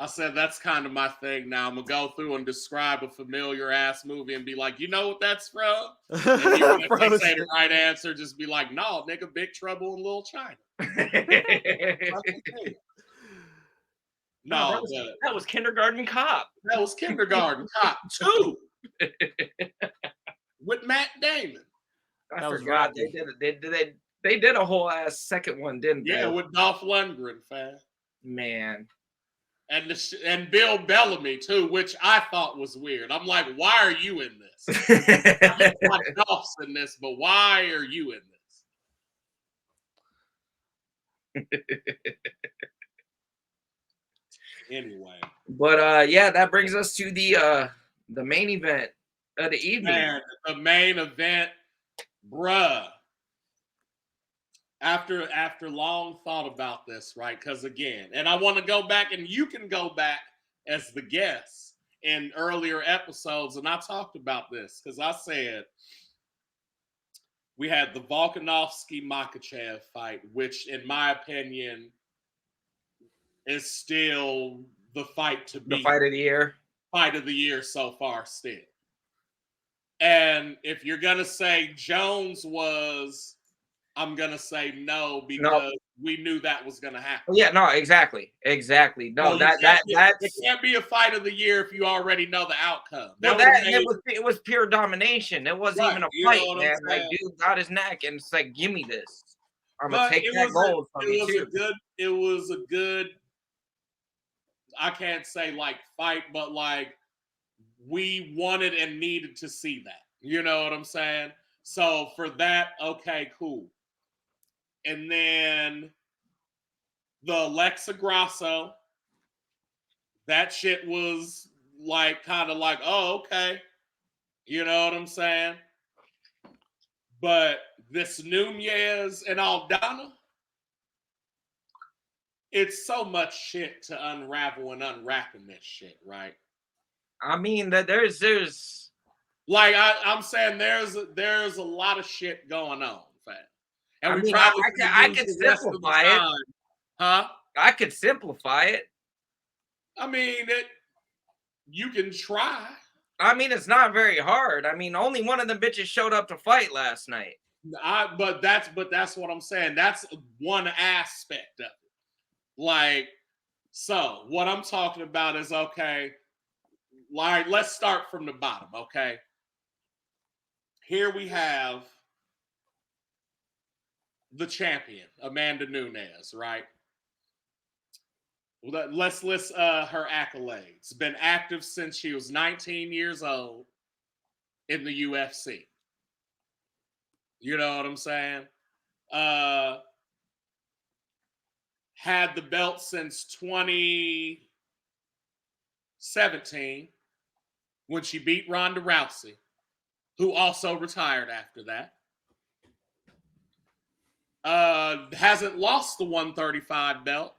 I said that's kind of my thing now. I'm gonna go through and describe a familiar ass movie and be like, you know what that's from? And even if they say the right answer, just be like, no, nigga, Big Trouble in Little China. No, that was Kindergarten Cop. That was Kindergarten Cop 2 with Matt Damon. I forgot they did a whole ass second one, didn't they? Yeah, with Dolph Lundgren, fam. Man. And Bill Bellamy too, which I thought was weird. I'm like, why are you in this? Dolph's in this, but why are you in this? Anyway, but yeah, that brings us to the main event of the evening. Man, the main event, bruh. After long thought about this, right? Because again, and I want to go back, and you can go back as the guest in earlier episodes, and I talked about this because I said we had the Volkanovski-Makhachev fight, which, in my opinion, is still the fight to beat. The fight of the year. Fight of the year so far, still. And if you're gonna say Jones was, I'm gonna say no because we knew that was gonna happen. Yeah, no, exactly. No, it can't be a fight of the year if you already know the outcome. It was pure domination. It wasn't even a fight, man. Like, dude got his neck and it's like, give me this. I'm gonna take that gold from you too. It was a good. I can't say like fight, but like we wanted and needed to see that. You know what I'm saying? So for that, okay, cool. And then the Alexa Grasso, that shit was like kind of like, oh, okay. You know what I'm saying? But this Nunez and Aldana, it's so much shit to unravel and unwrapping this shit, right? I mean, that there's like I'm saying there's a lot of shit going on, fam. And I could simplify it. Huh? I could simplify it. I mean, you can try. I mean, it's not very hard. I mean, only one of the bitches showed up to fight last night. But that's what I'm saying. That's one aspect of it. Like, so what I'm talking about is, okay, like, let's start from the bottom, okay? Here we have the champion, Amanda Nunes, right? Let's list her accolades. Been active since she was 19 years old in the UFC. You know what I'm saying? Had the belt since 2017 when she beat Ronda Rousey, who also retired after that. Hasn't lost the 135 belt.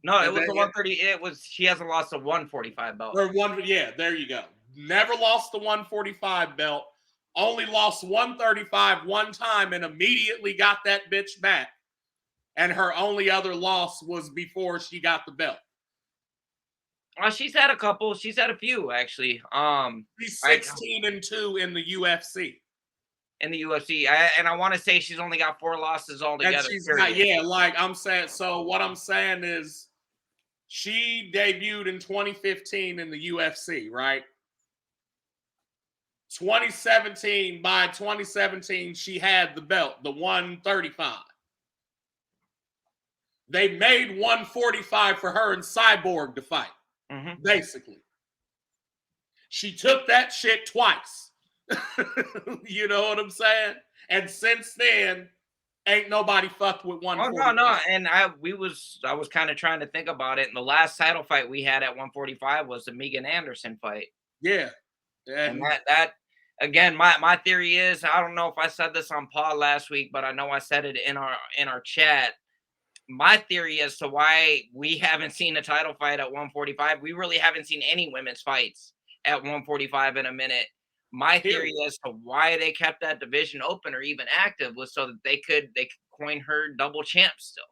No, it was the 130. She hasn't lost the 145 belt. Yeah, there you go. Never lost the 145 belt. Only lost 135 one time and immediately got that bitch back. And her only other loss was before she got the belt. She's had a couple. She's had a few, actually. She's 16-2 in the UFC. In the UFC, and I want to say she's only got 4 losses altogether. Like I'm saying. So what I'm saying is, she debuted in 2015 in the UFC, right? 2017. By 2017, she had the belt, the 135. They made 145 for her and Cyborg to fight. Mm-hmm. Basically, she took that shit twice. You know what I'm saying? And since then, ain't nobody fucked with 145. Oh no, and I was kind of trying to think about it. And the last title fight we had at 145 was the Megan Anderson fight. Yeah, and that again, my theory is, I don't know if I said this on pod last week, but I know I said it in our chat. My theory as to why we haven't seen a title fight at 145, we really haven't seen any women's fights at 145 in a minute. My theory as to why they kept that division open or even active was so that they could coin her double champ still.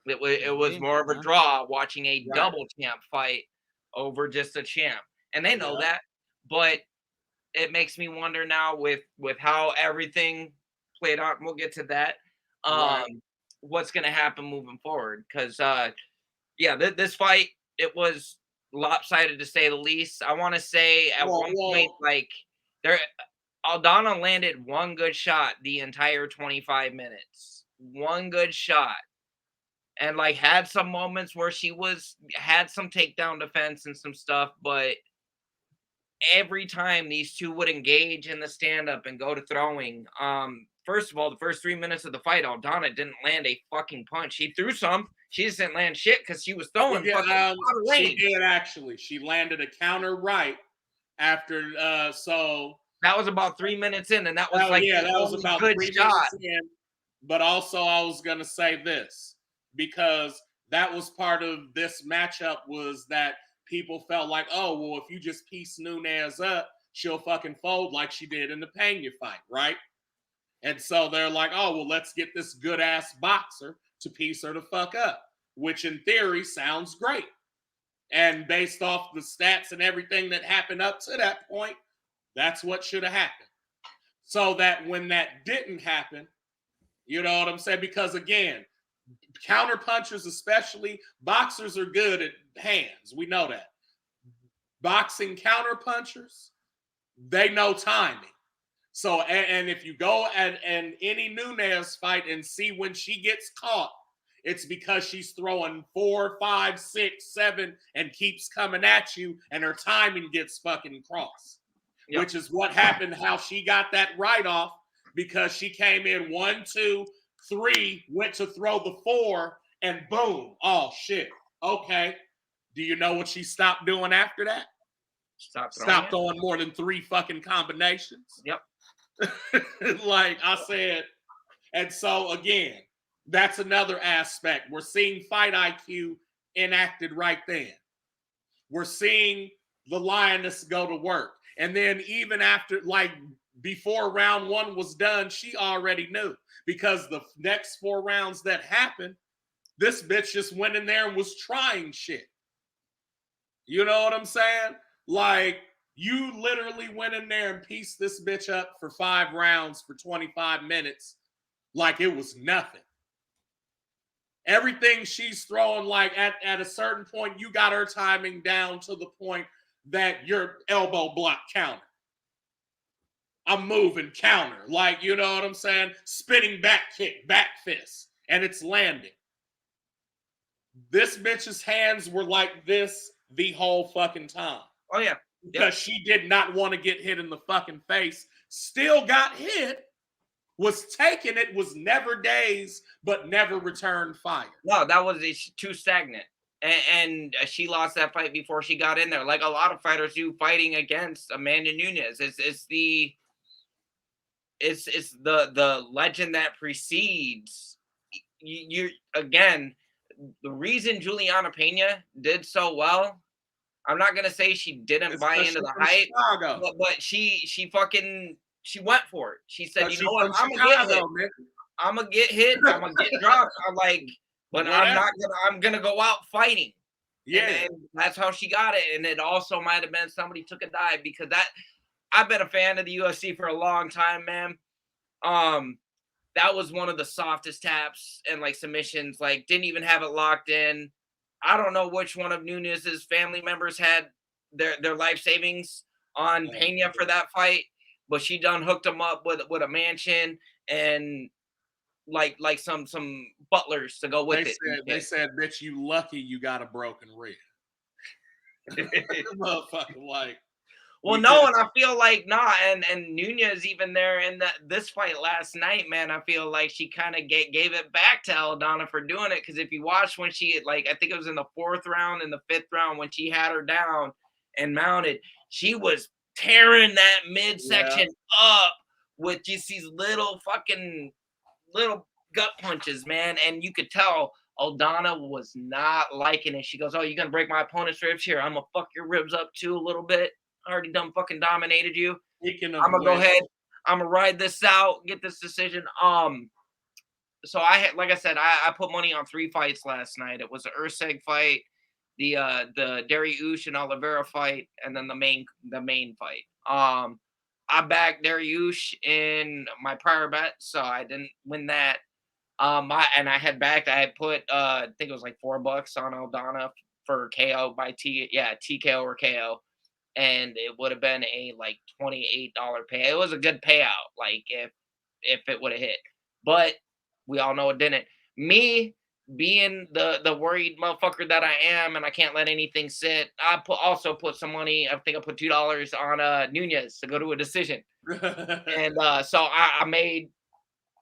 It was more of a draw watching a double champ fight over just a champ, and they know that. But it makes me wonder now with how everything played out. And we'll get to that. What's going to happen moving forward? Because this fight, it was lopsided to say the least. I want to say at one point, like Aldana landed one good shot the entire 25 minutes. One good shot. And like had some moments where she had some takedown defense and some stuff, but every time these two would engage in the stand-up and go to throwing, first of all, the first 3 minutes of the fight, Aldana didn't land a fucking punch. She threw some. She just didn't land shit because she was throwing fucking out of range. She did actually. She landed a counter right after so that was about 3 minutes in, and that was that was about good 3 shot. minutes in. But also I was gonna say this, because that was part of this matchup, was that people felt like, oh, well, if you just piece Nunes up, she'll fucking fold like she did in the Pena fight, right? And so they're like, oh, well, let's get this good-ass boxer to piece her the fuck up, which in theory sounds great. And based off the stats and everything that happened up to that point, that's what should have happened. So that when that didn't happen, you know what I'm saying? Because again, counter punchers, especially boxers, are good at hands. We know that. Boxing counter punchers, they know timing. So, and if you go at any Nunes fight and see when she gets caught, it's because she's throwing 4, 5, 6, 7 and keeps coming at you, and her timing gets fucking crossed. Yep. Which is what happened, how she got that write-off, because she came in 1, 2, 3, went to throw the 4, and boom. Oh, shit. Okay. Do you know what she stopped doing after that? Stop throwing more than 3 fucking combinations. Yep. Like I said. And so, again, that's another aspect. We're seeing fight IQ enacted right then. We're seeing the lioness go to work. And then even after, like, before round 1 was done, she already knew, because the next 4 rounds that happened, this bitch just went in there and was trying shit. You know what I'm saying? Like, you literally went in there and pieced this bitch up for 5 rounds for 25 minutes like it was nothing. Everything she's throwing, like at a certain point, you got her timing down to the point that your elbow block counter. I'm moving counter. Like, you know what I'm saying? Spinning back kick, back fist, and it's landing. This bitch's hands were like this the whole fucking time. Oh, yeah. Because she did not want to get hit in the fucking face. Still got hit. Was taking it, was never dazed, but never returned fire. No, that was too stagnant. And she lost that fight before she got in there, like a lot of fighters do fighting against Amanda Nunes. It's the legend that precedes you. Again, the reason Juliana Pena did so well, I'm not gonna say she didn't buy into the hype, but she went for it. She said, you know what, I'm gonna get hit. I'm gonna get hit. I'm gonna get dropped. But I'm gonna go out fighting. Yeah. And that's how she got it. And it also might have been somebody took a dive, because I've been a fan of the UFC for a long time, man. That was one of the softest taps and like submissions, like didn't even have it locked in. I don't know which one of Nunes's family members had their life savings on Pena for that fight, but she done hooked them up with a mansion and like some butlers to go with it. They said, bitch, you lucky you got a broken rib. Motherfucker, like. Well, no, and I feel like and Nunes even there in this fight last night, man, I feel like she kind of gave it back to Aldana for doing it, because if you watch when she, like, I think it was in the 4th round and the 5th round when she had her down and mounted, she was tearing that midsection up with just these little gut punches, man, and you could tell Aldana was not liking it. She goes, "Oh, you're gonna break my opponent's ribs? Here, I'm gonna fuck your ribs up too a little bit. I already done fucking dominated you. I'm gonna go ahead. I'm gonna ride this out, get this decision." so I had, like I said, I put money on 3 fights last night. It was the Urseg fight, the Dariush and Oliveira fight, and then the main fight. I backed Dariush in my prior bet, so I didn't win that. I had put I think it was like $4 on Aldana for KO by TKO or KO, and it would have been a like $28 pay. It was a good payout, like if it would have hit, but we all know it didn't. Me being the worried motherfucker that I am, and I can't let anything sit. I also put some money. I think I put $2 on Nunez to go to a decision, and so I made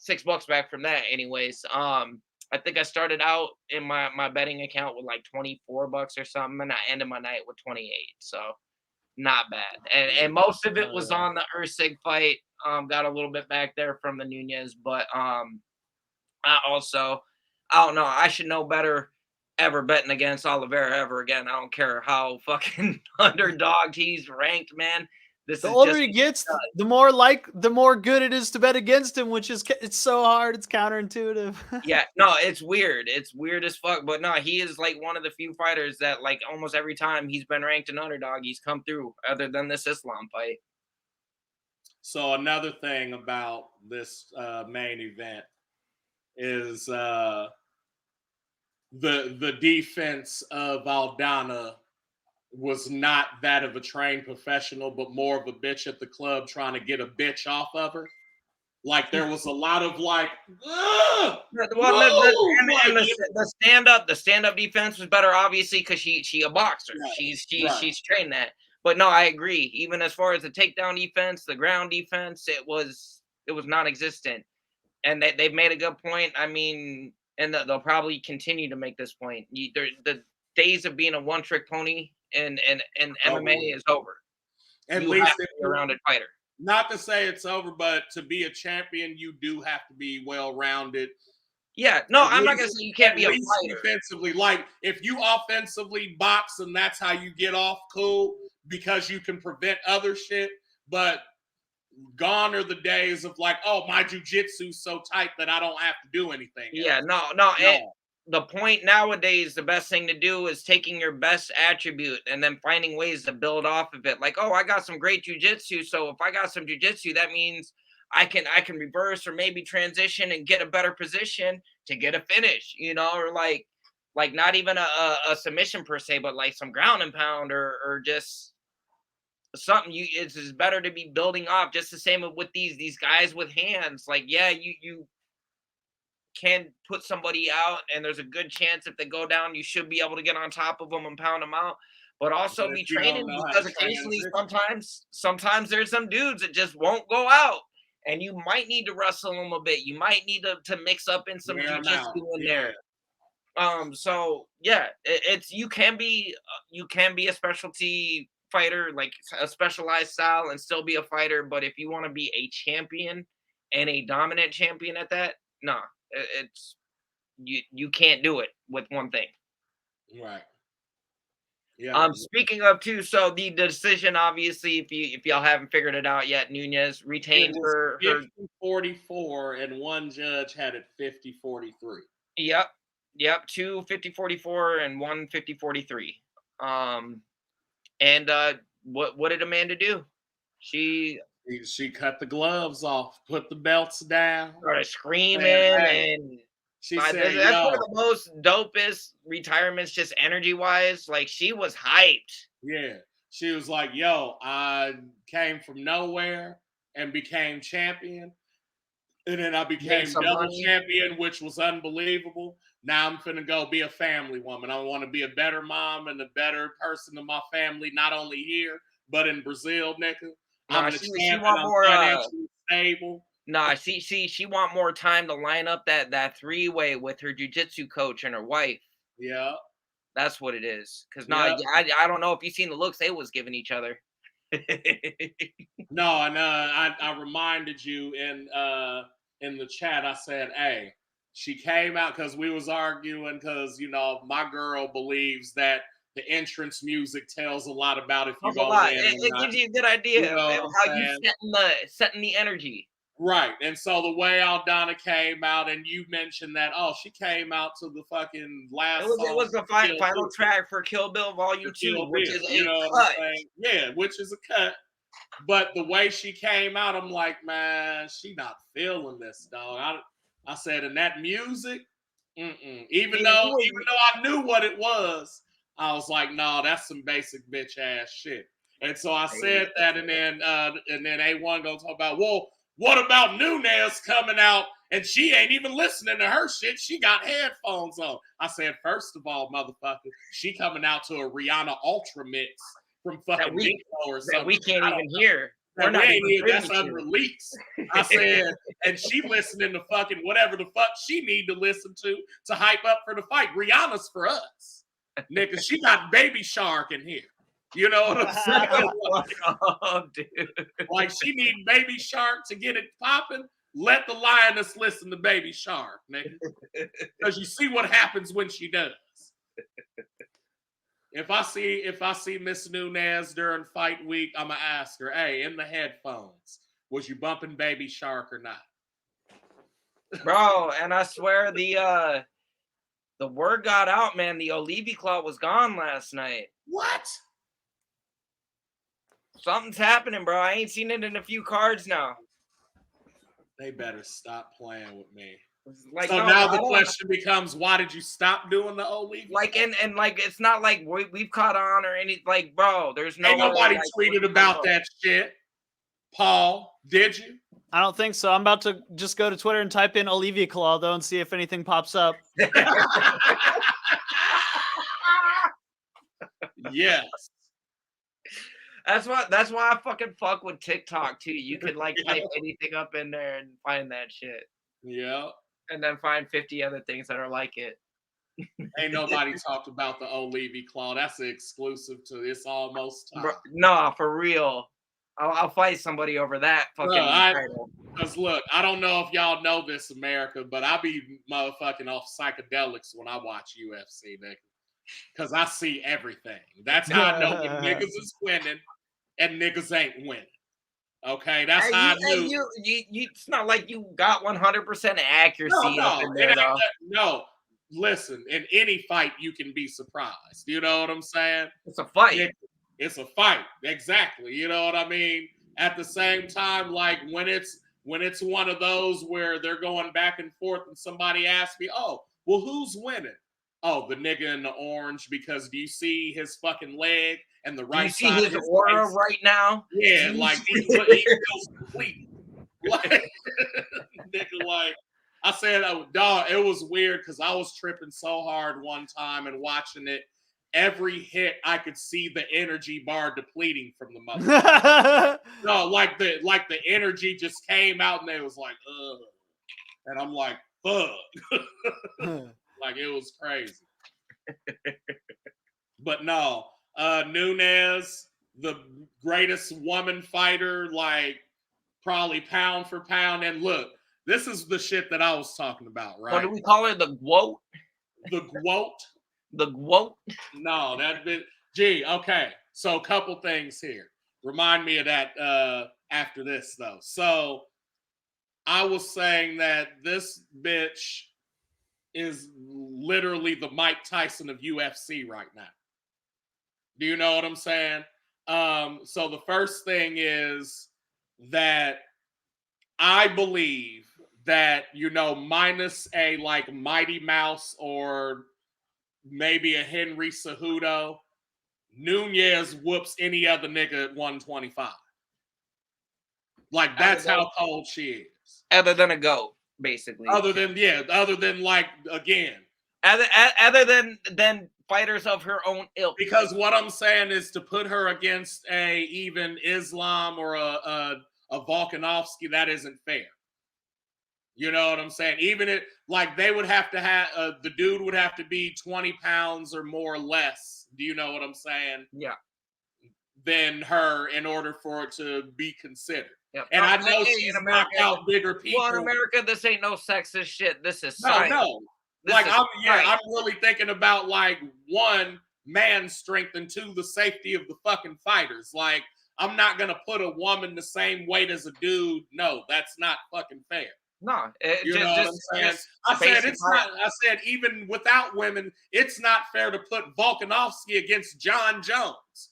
$6 back from that. Anyways, I think I started out in my betting account with like $24 or something, and I ended my night with 28. So not bad. And most of it was on the Ursig fight. Got a little bit back there from the Nunez, but I don't know. I should know better ever betting against Oliveira ever again. I don't care how fucking underdogged he's ranked, man. The older he gets, the more good it is to bet against him, which is it's so hard. It's counterintuitive. Yeah, no, it's weird. It's weird as fuck. But no, he is like one of the few fighters that like almost every time he's been ranked an underdog, he's come through. Other than this Islam fight. So another thing about this main event is the defense of Aldana was not that of a trained professional, but more of a bitch at the club trying to get a bitch off of her. Like there was a lot of like, the stand-up defense was better, obviously, because she a boxer. Right. She's trained that. But no, I agree. Even as far as the takedown defense, the ground defense, it was non-existent. And they've made a good point. I mean, and they'll probably continue to make this point. The days of being a one-trick pony in MMA is over. At least have to be a rounded fighter. Not to say it's over, but to be a champion, you do have to be well-rounded. Yeah, no, I'm not gonna say you can't be a fighter. Defensively, like if you offensively box and that's how you get off, cool, because you can prevent other shit. But gone are the days of like, oh, my jujitsu's so tight that I don't have to do anything else. Yeah, no. The point nowadays, the best thing to do is taking your best attribute and then finding ways to build off of it. Like, oh, I got some great jujitsu, so if I got some jujitsu, that means I can reverse or maybe transition and get a better position to get a finish, or like not even a submission per se, but like some ground and pound or just something. It's better to be building off. Just the same with these guys with hands. Like, yeah, you can put somebody out, and there's a good chance if they go down, you should be able to get on top of them and pound them out. But also be training, because occasionally, sometimes there's some dudes that just won't go out, and you might need to wrestle them a bit. You might need to mix up in some jiu-jitsu in there. So yeah, you can be a specialty fighter, like a specialized style, and still be a fighter. But if you want to be a champion and a dominant champion at that, nah. It's you can't do it with one thing. Right. Yeah. Speaking of too, so the decision, obviously, if y'all haven't figured it out yet, Nunez retained her 50-44, and one judge had it 50-43. Yep. 2 50-44 and 1 50-43. And what did Amanda do? She cut the gloves off, put the belts down, started screaming, and she said, that's one of the most dopest retirements, just energy-wise. Like, she was hyped. Yeah. She was like, yo, I came from nowhere and became champion. And then I became double champion, which was unbelievable. Now I'm finna go be a family woman. I want to be a better mom and a better person to my family, not only here, but in Brazil, nigga. She want more financially stable. She want more time to line up that three-way with her jiu-jitsu coach and her wife. Yeah. That's what it is. Because I don't know if you've seen the looks they was giving each other. No, and I reminded you in the chat, I said, hey, she came out because we was arguing because, my girl believes that the entrance music tells a lot about if you're going to win. It gives you a good idea of how you setting the energy. Right. And so the way Aldana came out, and you mentioned that, she came out to the fucking last song. It was the final track for Kill Bill Volume 2, which is a cut. Yeah, which is a cut. But the way she came out, I'm like, man, she not feeling this, dog. I said, and that music, even though I knew what it was, I was like, no, that's some basic bitch ass shit. And so I said that, and then A1 gonna talk about, well, what about Nunez coming out and she ain't even listening to her shit? She got headphones on. I said, first of all, motherfucker, she coming out to a Rihanna Ultra mix from fucking Nico or something. That we can't even hear. That's unreleased. I said, and she listening to fucking whatever the fuck she need to listen to hype up for the fight. Rihanna's for us. Nigga, she got Baby Shark in here. You know what I'm saying? Dude. Like she need Baby Shark to get it popping. Let the lioness listen to Baby Shark, nigga. Because you see what happens when she does. If I see Miss Nunez during fight week, I'ma ask her, hey, in the headphones, was you bumping Baby Shark or not? Bro, and I swear the word got out, man. The Olivi Claw was gone last night. What? Something's happening, bro. I ain't seen it in a few cards now. They better stop playing with me. Like, so now the question becomes, why did you stop doing the Olivi? Like, and like, it's not like we've caught on or any, like, bro, there's no. Ain't nobody tweeted about that shit. Paul, did you? I don't think so. I'm about to just go to Twitter and type in Olivia Claw, though, and see if anything pops up. Yes. That's why I fucking fuck with TikTok too. You could like type anything up in there and find that shit. Yeah. And then find 50 other things that are like it. Ain't nobody talked about the Olivi Claw. That's an exclusive to It's Almost Time. No, for real. I'll fight somebody over that fucking title. Because look, I don't know if y'all know this, America, but I be motherfucking off psychedelics when I watch UFC, nigga. Because I see everything. That's how I know when niggas is winning and niggas ain't winning. Okay, that's how I knew. It's not like you got 100% accuracy up in there, though. No, listen, in any fight, you can be surprised. You know what I'm saying? It's a fight. It's a fight. Exactly. You know what I mean? At the same time, like when it's one of those where they're going back and forth and somebody asks me, oh, well, who's winning? Oh, the nigga in the orange, because do you see his fucking leg and the right side? Do you see his aura right now? Yeah, like he feels complete. Like, nigga, like I said, dog, it was weird because I was tripping so hard one time and watching it. Every hit, I could see the energy bar depleting from the mother. No, like the energy just came out and it was like, ugh. And I'm like, fuck. Like it was crazy. But no, Nunez, the greatest woman fighter, like probably pound for pound. And look, this is the shit that I was talking about, right? What do we call her? The GWOAT? The GWOAT? The GWOAT? No, that bit. Gee, okay. So a couple things here. Remind me of that after this, though. So I was saying that this bitch is literally the Mike Tyson of UFC right now. Do you know what I'm saying? So the first thing is that I believe that, minus a like Mighty Mouse or maybe a Henry Cejudo, Nunez whoops any other nigga at 125. Like that's how cold she is. Other than a GOAT, basically. Other than like again. Other than fighters of her own ilk. Because what I'm saying is to put her against even Islam or a Volkanovski, that isn't fair. You know what I'm saying? Even it, like they would have to have the dude would have to be 20 pounds or more or less. Do you know what I'm saying? Yeah. Than her in order for it to be considered. Yep. And I know she's knocked out bigger people. Well, in America, this ain't no sexist shit. This is science. No. I'm really thinking about like one, man strength, and two, the safety of the fucking fighters. Like I'm not gonna put a woman the same weight as a dude. No, that's not fucking fair. No, you know what I'm saying? I said it's not. I said even without women, it's not fair to put Volkanovski against John Jones.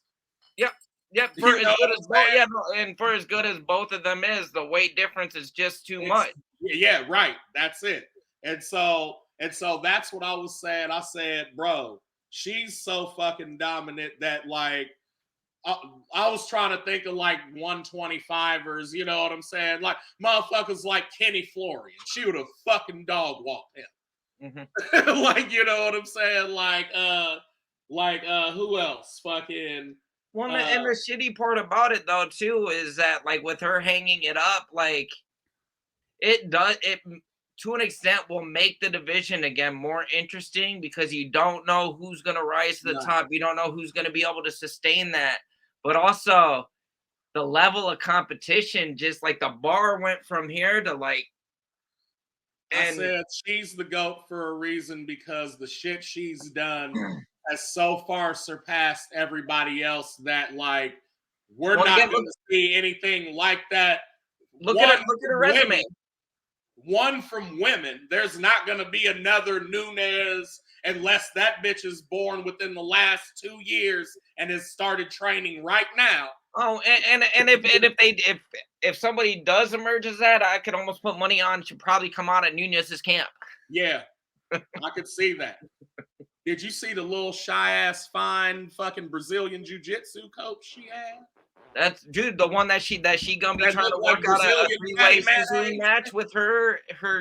Yep. Yep. For as good as both, yeah, and for as good as both of them is, the weight difference is just too much. Yeah, right. That's it. And so that's what I was saying. I said, bro, she's so fucking dominant that like I was trying to think of like 125ers, you know what I'm saying? Like motherfuckers like Kenny Florian. She would have fucking dog walked him. Mm-hmm. Like, you know what I'm saying? Like who else? Fucking well, and the shitty part about it though too is that like with her hanging it up, like it to an extent will make the division again more interesting because you don't know who's gonna rise to the top. You don't know who's gonna be able to sustain that. But also the level of competition, just like the bar went from here to like. I said she's the GOAT for a reason because the shit she's done has so far surpassed everybody else that like we're not going to see anything like that. Look at her resume. One from women. There's not going to be another Nunes unless that bitch is born within the last 2 years and has started training right now. Oh, and if somebody does emerge as that, I could almost put money on she'll probably come out at Nunez's camp. Yeah, I could see that. Did you see the little shy ass fine fucking Brazilian jiu-jitsu coach she had? That's dude, the one that she gonna be trying to work out a three-way scissoring match with her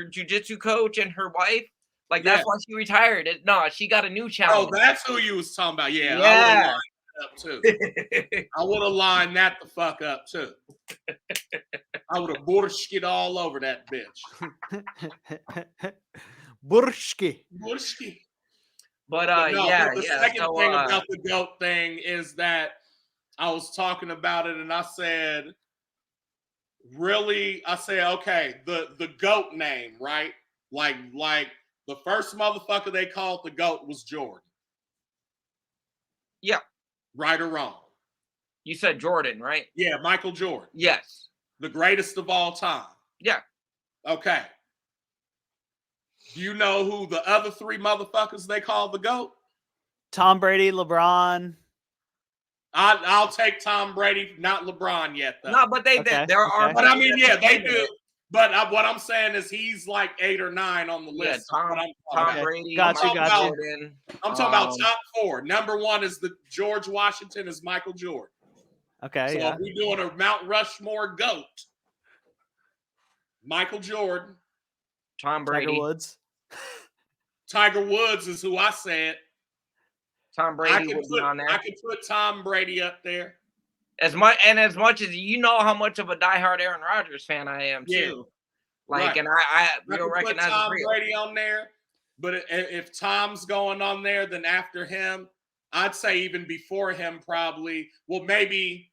jiu-jitsu coach and her wife. Like that's why she retired. No, she got a new challenge. Oh, that's who you was talking about. Yeah. I would have lined that the fuck up too. I would have borshked all over that bitch. Borshki. But the second thing about the GOAT thing is that I was talking about it and I said, really? I said, okay, the GOAT name, right? Like the first motherfucker they called the GOAT was Jordan. Yeah. Right or wrong? You said Jordan, right? Yeah, Michael Jordan. Yes. The greatest of all time. Yeah. Okay. Do you know who the other three motherfuckers they call the GOAT? Tom Brady, LeBron. I'll take Tom Brady, not LeBron yet, though. No, but there are. But I mean, yeah, they do. But what I'm saying is he's like 8 or 9 on the list. Tom Brady. Gotcha. I'm talking about top 4. Number 1 is the George Washington is Michael Jordan. Okay. So if we're doing a Mount Rushmore GOAT, Michael Jordan, Tom Brady, Tiger Woods is who I said. Tom Brady would be on there. I could put Tom Brady up there. As much as you know how much of a diehard Aaron Rodgers fan I am too. Yeah. Like, right. And I don't recognize Tom Brady on there. But if Tom's going on there, then after him, I'd say even before him, probably. Well, maybe.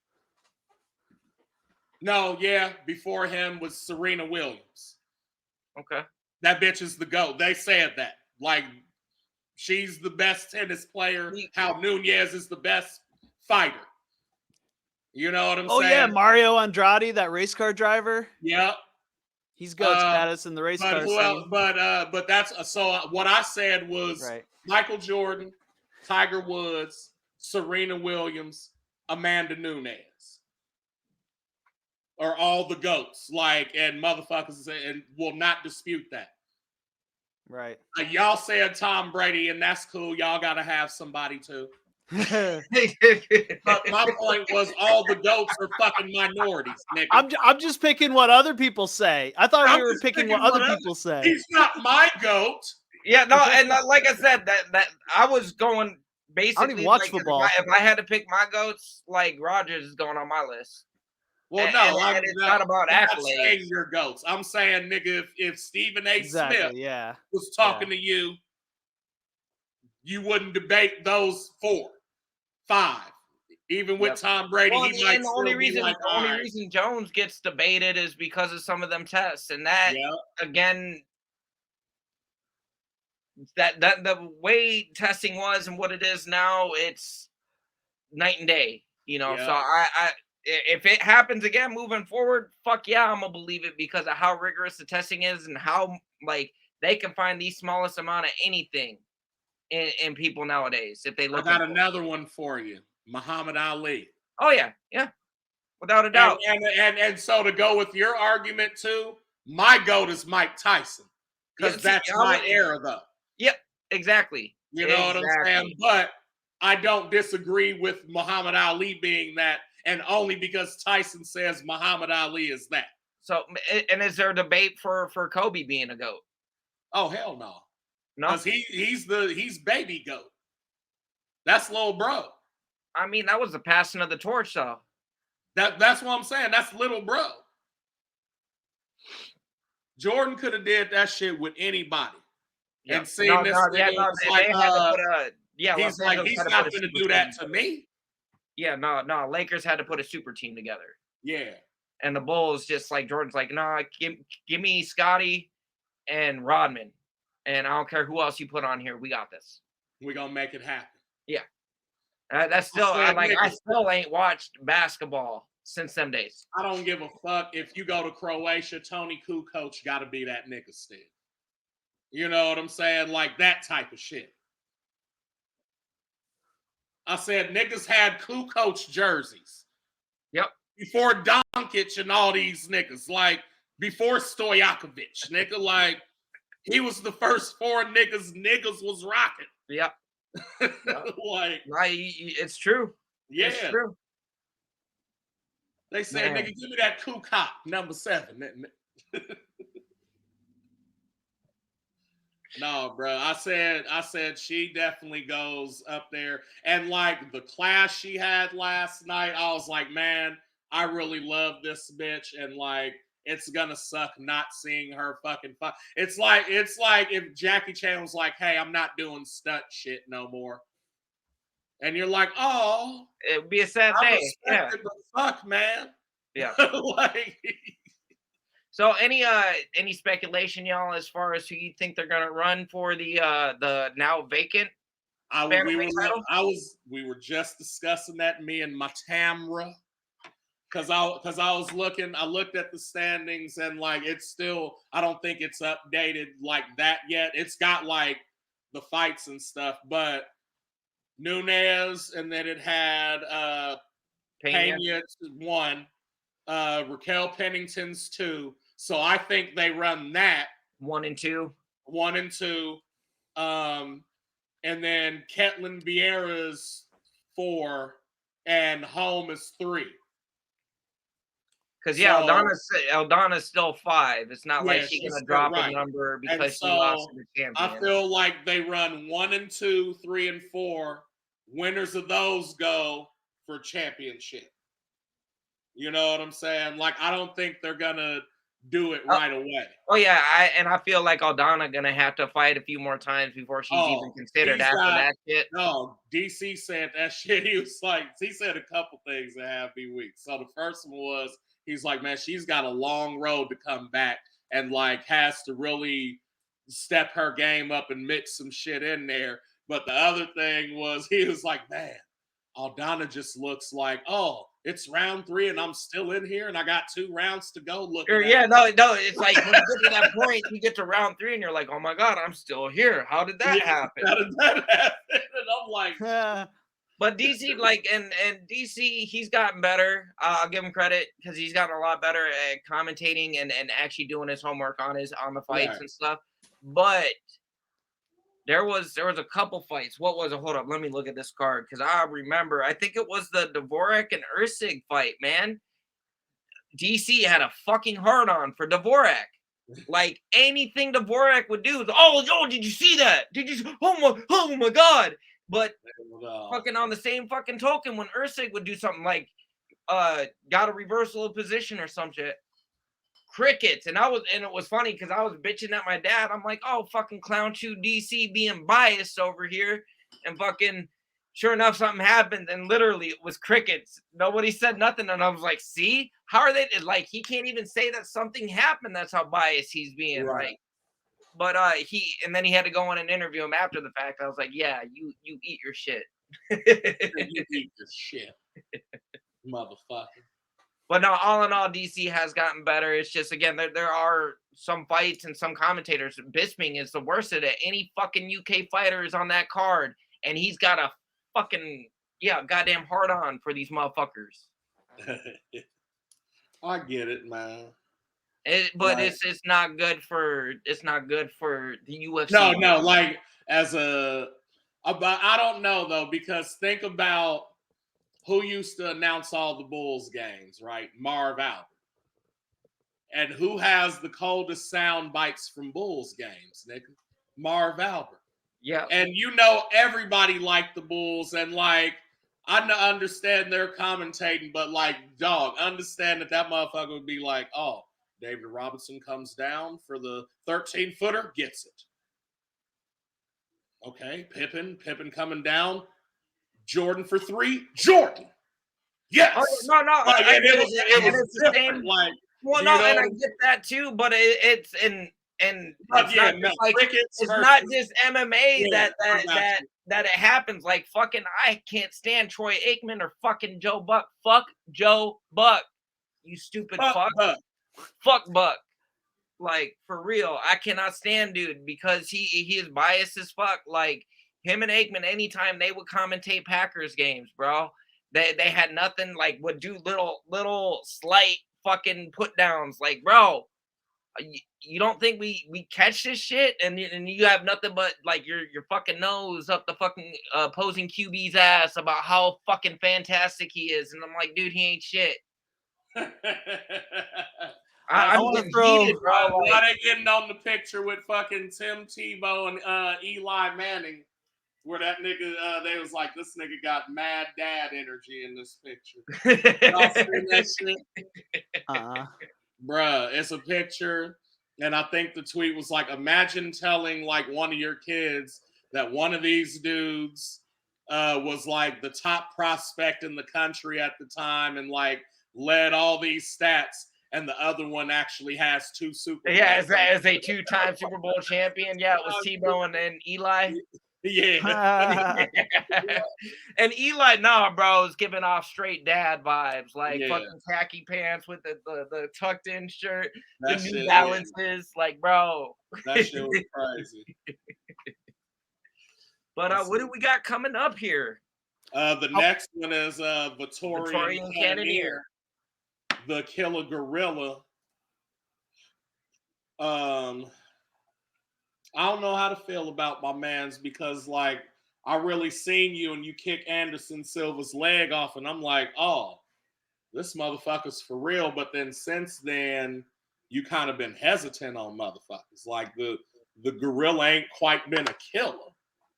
No, yeah, before him was Serena Williams. Okay. That bitch is the GOAT. They said that. Like, she's the best tennis player. How Nunez is the best fighter. You know what I'm saying? Oh, yeah, Mario Andrade, that race car driver. Yep. He's GOAT status in the race car scene. But that's so what I said was Michael Jordan, Tiger Woods, Serena Williams, Amanda Nunes are all the GOATs. Like, and motherfuckers and will not dispute that. Right. Y'all said Tom Brady, and that's cool. Y'all got to have somebody too. But my point was all the GOATs are fucking minorities, nigga. I'm just picking what other people say. I thought we were picking what other people say. He's not my GOAT. Yeah, no, and like I said, that I was going basically. I don't even watch football. If I had to pick my GOATs, like Rodgers is going on my list. Well, and it's not about accolades. I'm not saying your GOATs. I'm saying, nigga, if Stephen A. Smith was talking to you, you wouldn't debate those 4, 5. Even with Tom Brady, he might. The only reason Jones gets debated is because of some of them tests, and that again, that the way testing was and what it is now, it's night and day. You know, so if it happens again moving forward, fuck yeah, I'm gonna believe it because of how rigorous the testing is and how like they can find the smallest amount of anything in people nowadays if they look. I got another one for you, Muhammad Ali. Oh yeah, without a doubt. And so to go with your argument too, my GOAT is Mike Tyson because that's my era though. Yep, exactly. You know what I'm saying? But I don't disagree with Muhammad Ali being that, and only because Tyson says Muhammad Ali is that. So, and is there a debate for Kobe being a GOAT? Oh hell no, no, because he's baby GOAT. That's little bro. I mean, that was the passing of the torch, though. That's what I'm saying. That's little bro. Jordan could have did that shit with anybody. Yep. And seeing he's not going to do that to me. Yeah, no. Lakers had to put a super team together. Yeah. And the Bulls just like Jordan's like, nah, give me Scotty and Rodman, and I don't care who else you put on here. We got this. We're gonna make it happen. Yeah. That's still I still ain't watched basketball since them days. I don't give a fuck if you go to Croatia. Tony Kukoc got to be that nigga still. You know what I'm saying? Like that type of shit. I said niggas had Kukoc jerseys. Yep. Before Doncic and all these niggas, like before Stojakovic, nigga, like he was the first foreign niggas was rocking. Yep. Like, it's true. Yeah, it's true. They said, nigga, give me that Kukoc number 7. No, bro. I said she definitely goes up there. And like the class she had last night, I was like, man, I really love this bitch. And like, it's gonna suck not seeing her fucking fight. It's like if Jackie Chan was like, hey, I'm not doing stunt shit no more. And you're like, oh, it'd be a sad day. Yeah. But fuck, man. Yeah. Like, so any speculation, y'all, as far as who you think they're gonna run for the now vacant? We were just discussing that, me and my Tamra. Cause I looked at the standings and like it's still, I don't think it's updated like that yet. It's got like the fights and stuff, but Nunes, and then it had Pena 1, Raquel Pennington's 2. So I think they run that 1 and 2. 1 and 2. And then Ketlin Vieira's 4 and Home is 3. Because Aldana's still 5. It's not like she's gonna drop a number because she lost to the champion. I feel like they run 1 and 2, 3 and 4. Winners of those go for championship. You know what I'm saying? Like, I don't think they're gonna do it right away. Oh yeah, I feel like Aldana gonna have to fight a few more times before she's even considered after that shit. No, DC said that shit. He said a couple things that have me weak. So the first one was, he's like, man, she's got a long road to come back and like has to really step her game up and mix some shit in there. But the other thing was, he was like, man, Aldana just looks like, oh, it's round 3 and I'm still in here and I got 2 rounds to go. No, it's like when you get to that point, you get to round 3 and you're like, oh my God, I'm still here. How did that happen? How did that happen? And I'm like, but DC, like, and DC, he's gotten better. I'll give him credit because he's gotten a lot better at commentating and actually doing his homework on the fights and stuff. But there was a couple fights. What was it? Hold up, let me look at this card because I remember. I think it was the Dvorak and Usyk fight. Man, DC had a fucking hard on for Dvorak. Like anything Dvorak would do, did you see that? Did you? Oh my God! But fucking on the same fucking token, when Usyk would do something like got a reversal of position or some shit, crickets. And it was funny because I was bitching at my dad. I'm like, oh, fucking clown chew DC being biased over here. And fucking sure enough, something happened. And literally it was crickets. Nobody said nothing. And I was like, see, how are they? Like, he can't even say that something happened. That's how biased he's being. Right. Like, but then he had to go on and interview him after the fact. I was like, yeah, you eat your shit. You eat your shit, motherfucker. But no, all in all, DC has gotten better. It's just, again, there are some fights and some commentators. Bisping is the worst at it. Any fucking UK fighter is on that card, and he's got a fucking, goddamn hard on for these motherfuckers. I get it, man. But it's not good for the UFC. No, like I don't know though, because think about who used to announce all the Bulls games, right? Marv Albert. And who has the coldest sound bites from Bulls games, nigga? Marv Albert. Yeah. And everybody liked the Bulls, and like I understand they're commentating, but like, dog, understand that motherfucker would be like, oh, David Robinson comes down for the 13-footer, gets it. Okay, Pippen coming down. Jordan for 3, Jordan. Yes. Oh, no. Like, it was the same. Like, well, no, and I get that too, but it's not just MMA that it happens. Like, fucking, I can't stand Troy Aikman or fucking Joe Buck. Fuck Joe Buck, you stupid fuck. Fuck Buck. Like, for real, I cannot stand dude because he is biased as fuck. Like, him and Aikman, anytime they would commentate Packers games, bro, they had nothing. Like, would do little slight fucking put downs. Like, bro, you don't think we catch this shit, and you have nothing but like your fucking nose up the fucking opposing QB's ass about how fucking fantastic he is, and I'm like, dude, he ain't shit. I'm getting heated, bro. Why they getting on the picture with fucking Tim Tebow and Eli Manning, where that nigga, they was like, this nigga got mad dad energy in this picture. Y'all seen that shit? Bruh, it's a picture, and I think the tweet was like, imagine telling like one of your kids that one of these dudes was like the top prospect in the country at the time and like led all these stats, and the other one actually has 2 Super Bowls. Yeah, as a 2-time Super Bowl champion. Yeah, it was Tebow and Eli. Yeah. And Eli, bro, is giving off straight dad vibes. Like fucking khaki pants with the tucked in shirt, the New Balances. Like, bro. That shit was crazy. But what do we got coming up here? The next one is Victorian Cannoneer, the Killer Gorilla. I don't know how to feel about my mans because, like, I really seen you and you kick Anderson Silva's leg off, and I'm like, oh, this motherfucker's for real. But then since then, you kind of been hesitant on motherfuckers. Like the gorilla ain't quite been a killer.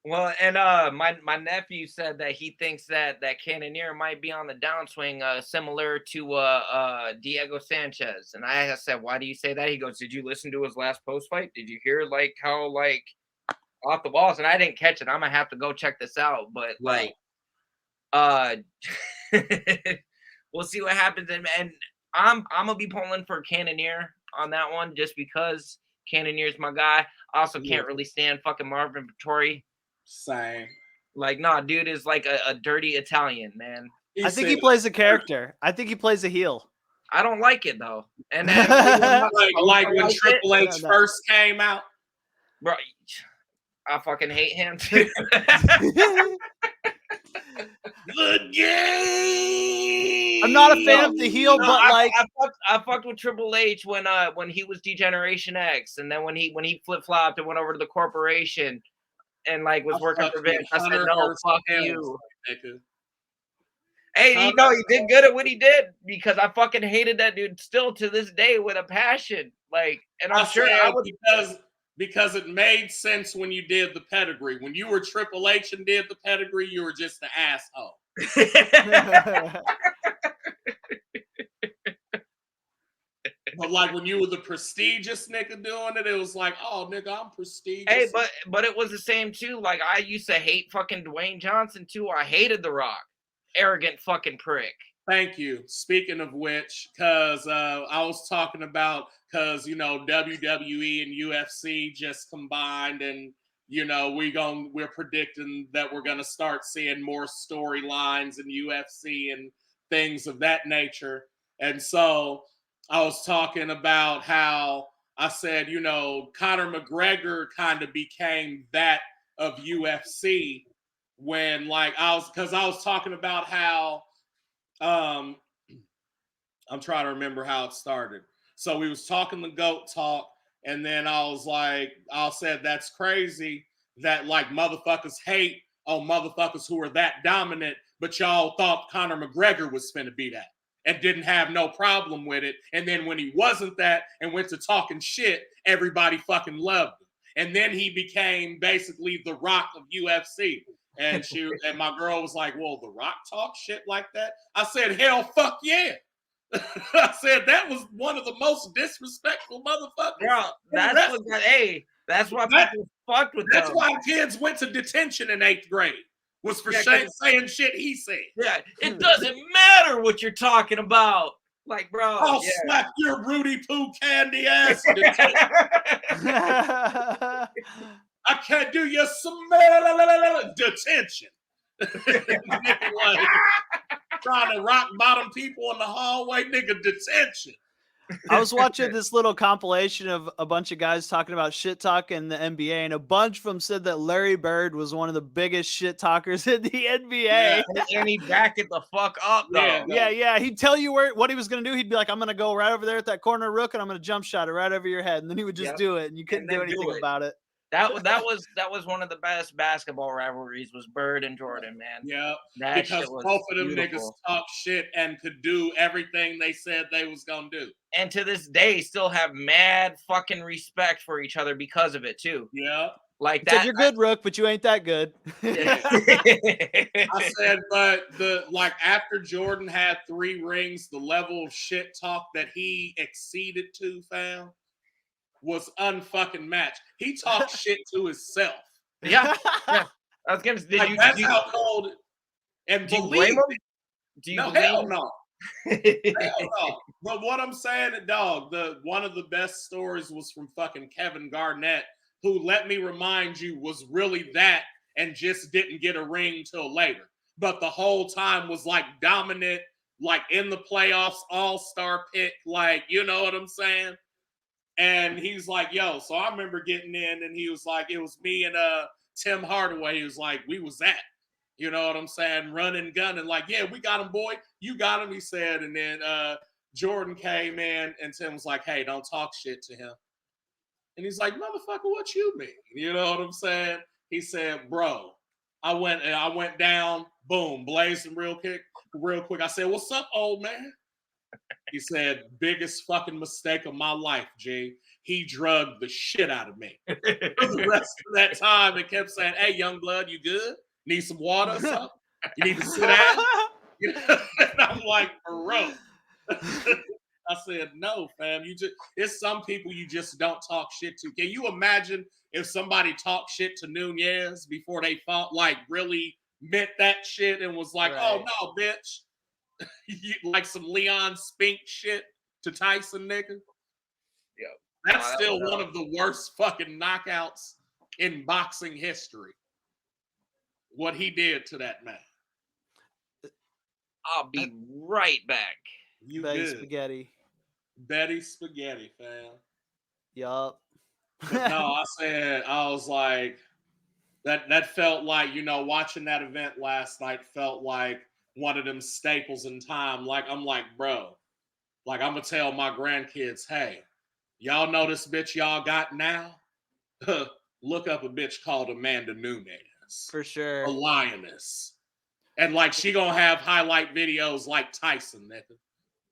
Well, and my nephew said that he thinks that Cannoneer might be on the downswing, similar to Diego Sanchez. And I said, why do you say that? He goes, did you listen to his last post fight? Did you hear like how like off the walls? And I didn't catch it. I'm gonna have to go check this out. But like, we'll see what happens. And I'm gonna be pulling for Cannoneer on that one just because Cannoneer's my guy. I also can't really stand fucking Marvin Vettori. Same. Like, nah, dude is like a dirty Italian, man. I think he plays a character. I think he plays a heel. I don't like it though. And then, like when Triple H first came out, bro, I fucking hate him too. The game. I'm not a fan of the heel, but like I fucked with Triple H when he was D-Generation X, and then when he flip flopped and went over to the corporation. And like was working for Vince. I said, no, fuck you. Hey, he did good at what he did because I fucking hated that dude still to this day with a passion. Like, and I'm sure I would because it made sense when you did the pedigree. When you were Triple H and did the pedigree, you were just an asshole. But like when you were the prestigious nigga doing it, it was like, oh nigga, I'm prestigious. Hey, but it was the same too. Like I used to hate fucking Dwayne Johnson too. I hated The Rock. Arrogant fucking prick. Thank you. Speaking of which, because I was talking about because WWE and UFC just combined, and we're predicting that we're gonna start seeing more storylines in UFC and things of that nature. And so I was talking about how I said, you know, Conor McGregor kind of became that of UFC when like I was talking about how I'm trying to remember how it started. So we was talking the GOAT talk, and then I said that's crazy that like motherfuckers hate on motherfuckers who are that dominant, but y'all thought Conor McGregor was finna be that and didn't have no problem with it. And then when he wasn't that and went to talking shit, everybody fucking loved him. And then he became basically the Rock of UFC. And my girl was like, well, The Rock talk shit like that? I said, hell fuck yeah. I said that was one of the most disrespectful motherfuckers. Bro, that's why people fucked with That's them. why kids went to detention in 8th grade. Was for saying shit he said. Yeah, it doesn't matter what you're talking about. Like, bro, I'll slap your Rudy Poo candy ass. I can't do your detention. Like, trying to rock bottom people in the hallway, nigga, detention. I was watching this little compilation of a bunch of guys talking about shit talk in the NBA, and a bunch of them said that Larry Bird was one of the biggest shit talkers in the NBA. Yeah, and he'd back it the fuck up, though. Yeah. He'd tell you what he was going to do. He'd be like, I'm going to go right over there at that corner rook, and I'm going to jump shot it right over your head. And then he would just do it, and you couldn't do anything about it. That was one of the best basketball rivalries was Bird and Jordan, man. Yeah, that because both of them niggas talk shit and could do everything they said they was gonna do. And to this day, still have mad fucking respect for each other because of it too. Yeah, like that. You're good, Rook, but you ain't that good. I said, but after Jordan had 3 rings, the level of shit talk that he exceeded to, fam, was unfucking matched. He talked shit to himself. Yeah. I was gonna say, that's how cold. And do you blame him? Do you no, blame hell him? no. Hell no. But what I'm saying, dog, one of the best stories was from fucking Kevin Garnett, who, let me remind you, was really that and just didn't get a ring till later. But the whole time was like dominant, like in the playoffs, all-star pick, like, you know what I'm saying? And he's like, yo, so I remember getting in, and he was like, it was me and Tim Hardaway. He was like, we was at, you know what I'm saying, running, gunning, like, yeah, we got him, boy. You got him, he said. And then Jordan came in, and Tim was like, hey, don't talk shit to him. And he's like, motherfucker, what you mean? You know what I'm saying? He said, bro, I went down, boom, blazing real quick. I said, what's up, old man? He said, biggest fucking mistake of my life, G. He drugged the shit out of me. For the rest of that time, and kept saying, hey, young blood, you good? Need some water or something? You need to sit down? And I'm like, bro. I said, no, fam. It's some people you just don't talk shit to. Can you imagine if somebody talked shit to Nunez before they fought, like really meant that shit and was like, oh, no, bitch. Like some Leon Spink shit to Tyson, nigga. Yeah, that's still one of the worst fucking knockouts in boxing history. What he did to that man. I'll be right back. You Betty good. Spaghetti. Betty Spaghetti, fam. Yup. No, I was like, that felt like, you know, watching that event last night felt like one of them staples in time. Like, I'm like, bro, like, I'm gonna tell my grandkids, hey, y'all know this bitch y'all got now? Look up a bitch called Amanda Nunes. For sure. A lioness. And like, she gonna have highlight videos like Tyson, nigga,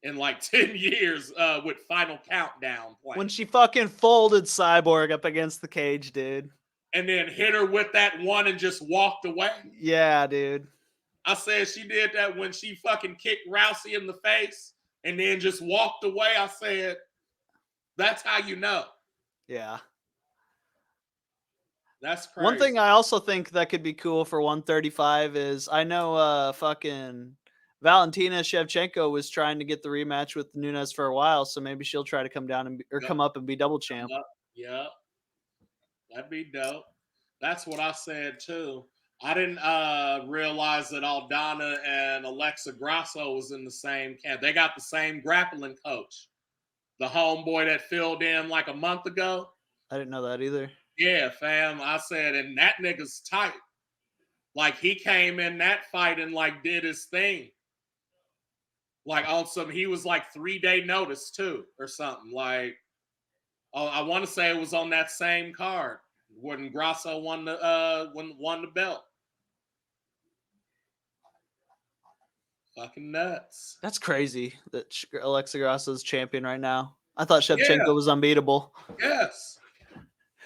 in like 10 years with Final Countdown playing. When she fucking folded Cyborg up against the cage, dude. And then hit her with that one and just walked away. Yeah, dude. I said she did that when she fucking kicked Rousey in the face and then just walked away. I said, that's how you know. Yeah. That's crazy. One thing I also think that could be cool for 135 is I know fucking Valentina Shevchenko was trying to get the rematch with Nunes for a while, so maybe she'll try to come down and come up and be double champ. Yeah. That'd be dope. That's what I said too. I didn't realize that Aldana and Alexa Grasso was in the same camp. They got the same grappling coach. The homeboy that filled in like a month ago. I didn't know that either. Yeah, fam. I said, and that nigga's tight. Like, he came in that fight and like did his thing. Like on some, he was like 3-day notice too, or something. Like, oh, I want to say it was on that same card when Grasso won the belt. Fucking nuts. That's crazy that Alexa Grasso's champion right now. I thought Shevchenko was unbeatable. Yes.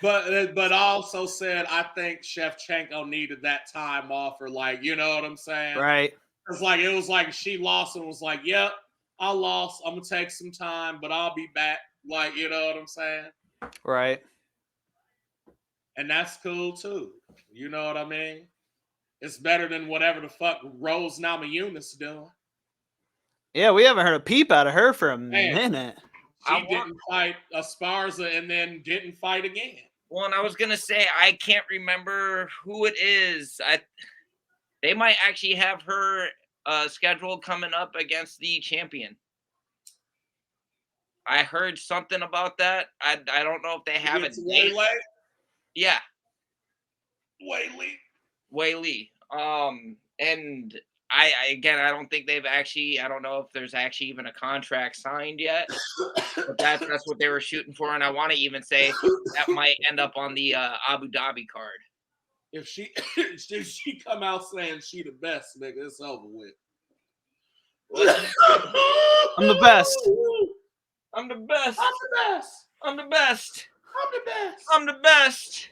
But I also said I think Shevchenko needed that time off, or like, you know what I'm saying? Right. It's like, it was like she lost and was like, yep, I lost. I'm gonna take some time, but I'll be back. Like, you know what I'm saying? Right. And that's cool too. You know what I mean? It's better than whatever the fuck Rose Namajunas doing. Yeah, we haven't heard a peep out of her for a minute. She didn't fight Esparza and then didn't fight again. Well, and I was gonna say I can't remember who it is. They might actually have her scheduled coming up against the champion. I heard something about that. I don't know if they have it. Waylay? Yeah. Waylay. And I don't think they've actually, I don't know if there's actually even a contract signed yet. But that's what they were shooting for. And I want to even say that might end up on the Abu Dhabi card. If she come out saying she the best, nigga, it's over with. I'm the best. I'm the best. I'm the best. I'm the best. I'm the best. I'm the best.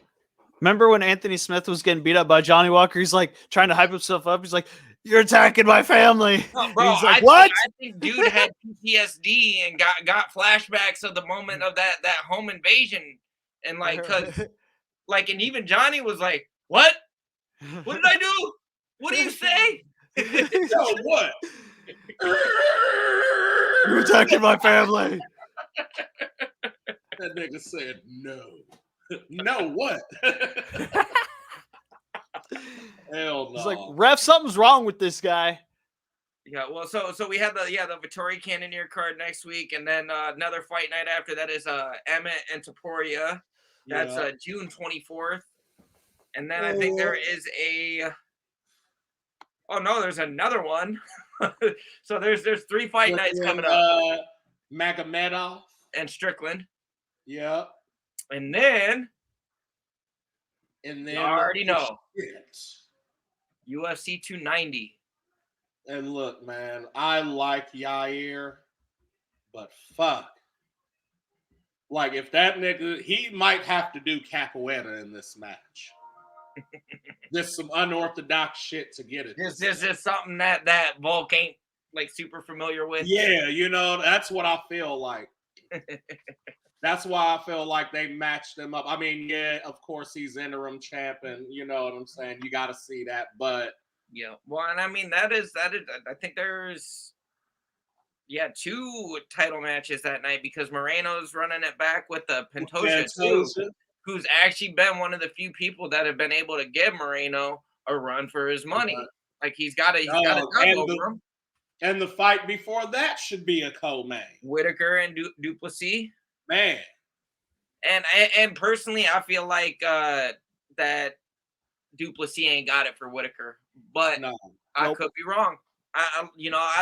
Remember when Anthony Smith was getting beat up by Johnny Walker? He's like trying to hype himself up. He's like, "You're attacking my family." No, bro, he's like, "What?" I think dude had PTSD and got flashbacks of the moment of that home invasion, and like, cause like, and even Johnny was like, "What? What did I do? What do you say?" Yo, what? You're attacking my family. That nigga said no. No, what? Hell no. He's like, "Ref, something's wrong with this guy." Yeah, well, so we have the Vittori Cannonier card next week, and then another fight night after that is Emmett and Taporia. That's June 24th, and then I think there is there's another one. So there's 3 fight nights coming up. Magomedov and Strickland. Yeah. And then you already know. UFC 290. And look, man, I like Yair, but fuck. Like, if that nigga, he might have to do capoeira in this match. There's some unorthodox shit to get it. This is something that Volk ain't like super familiar with. Yeah, you know, that's what I feel like. That's why I feel like they matched him up. I mean, yeah, of course he's interim champ, and you know what I'm saying. You got to see that, but yeah. Well, and I mean that is. I think there's 2 title matches that night because Moreno's running it back with the Pantoja too, who's actually been one of the few people that have been able to give Moreno a run for his money. Like he's got a over him. And the fight before that should be a co-main. Whitaker and Duplessis. Man. And personally, I feel like that Duplessis ain't got it for Whitaker, but I could be wrong. I'd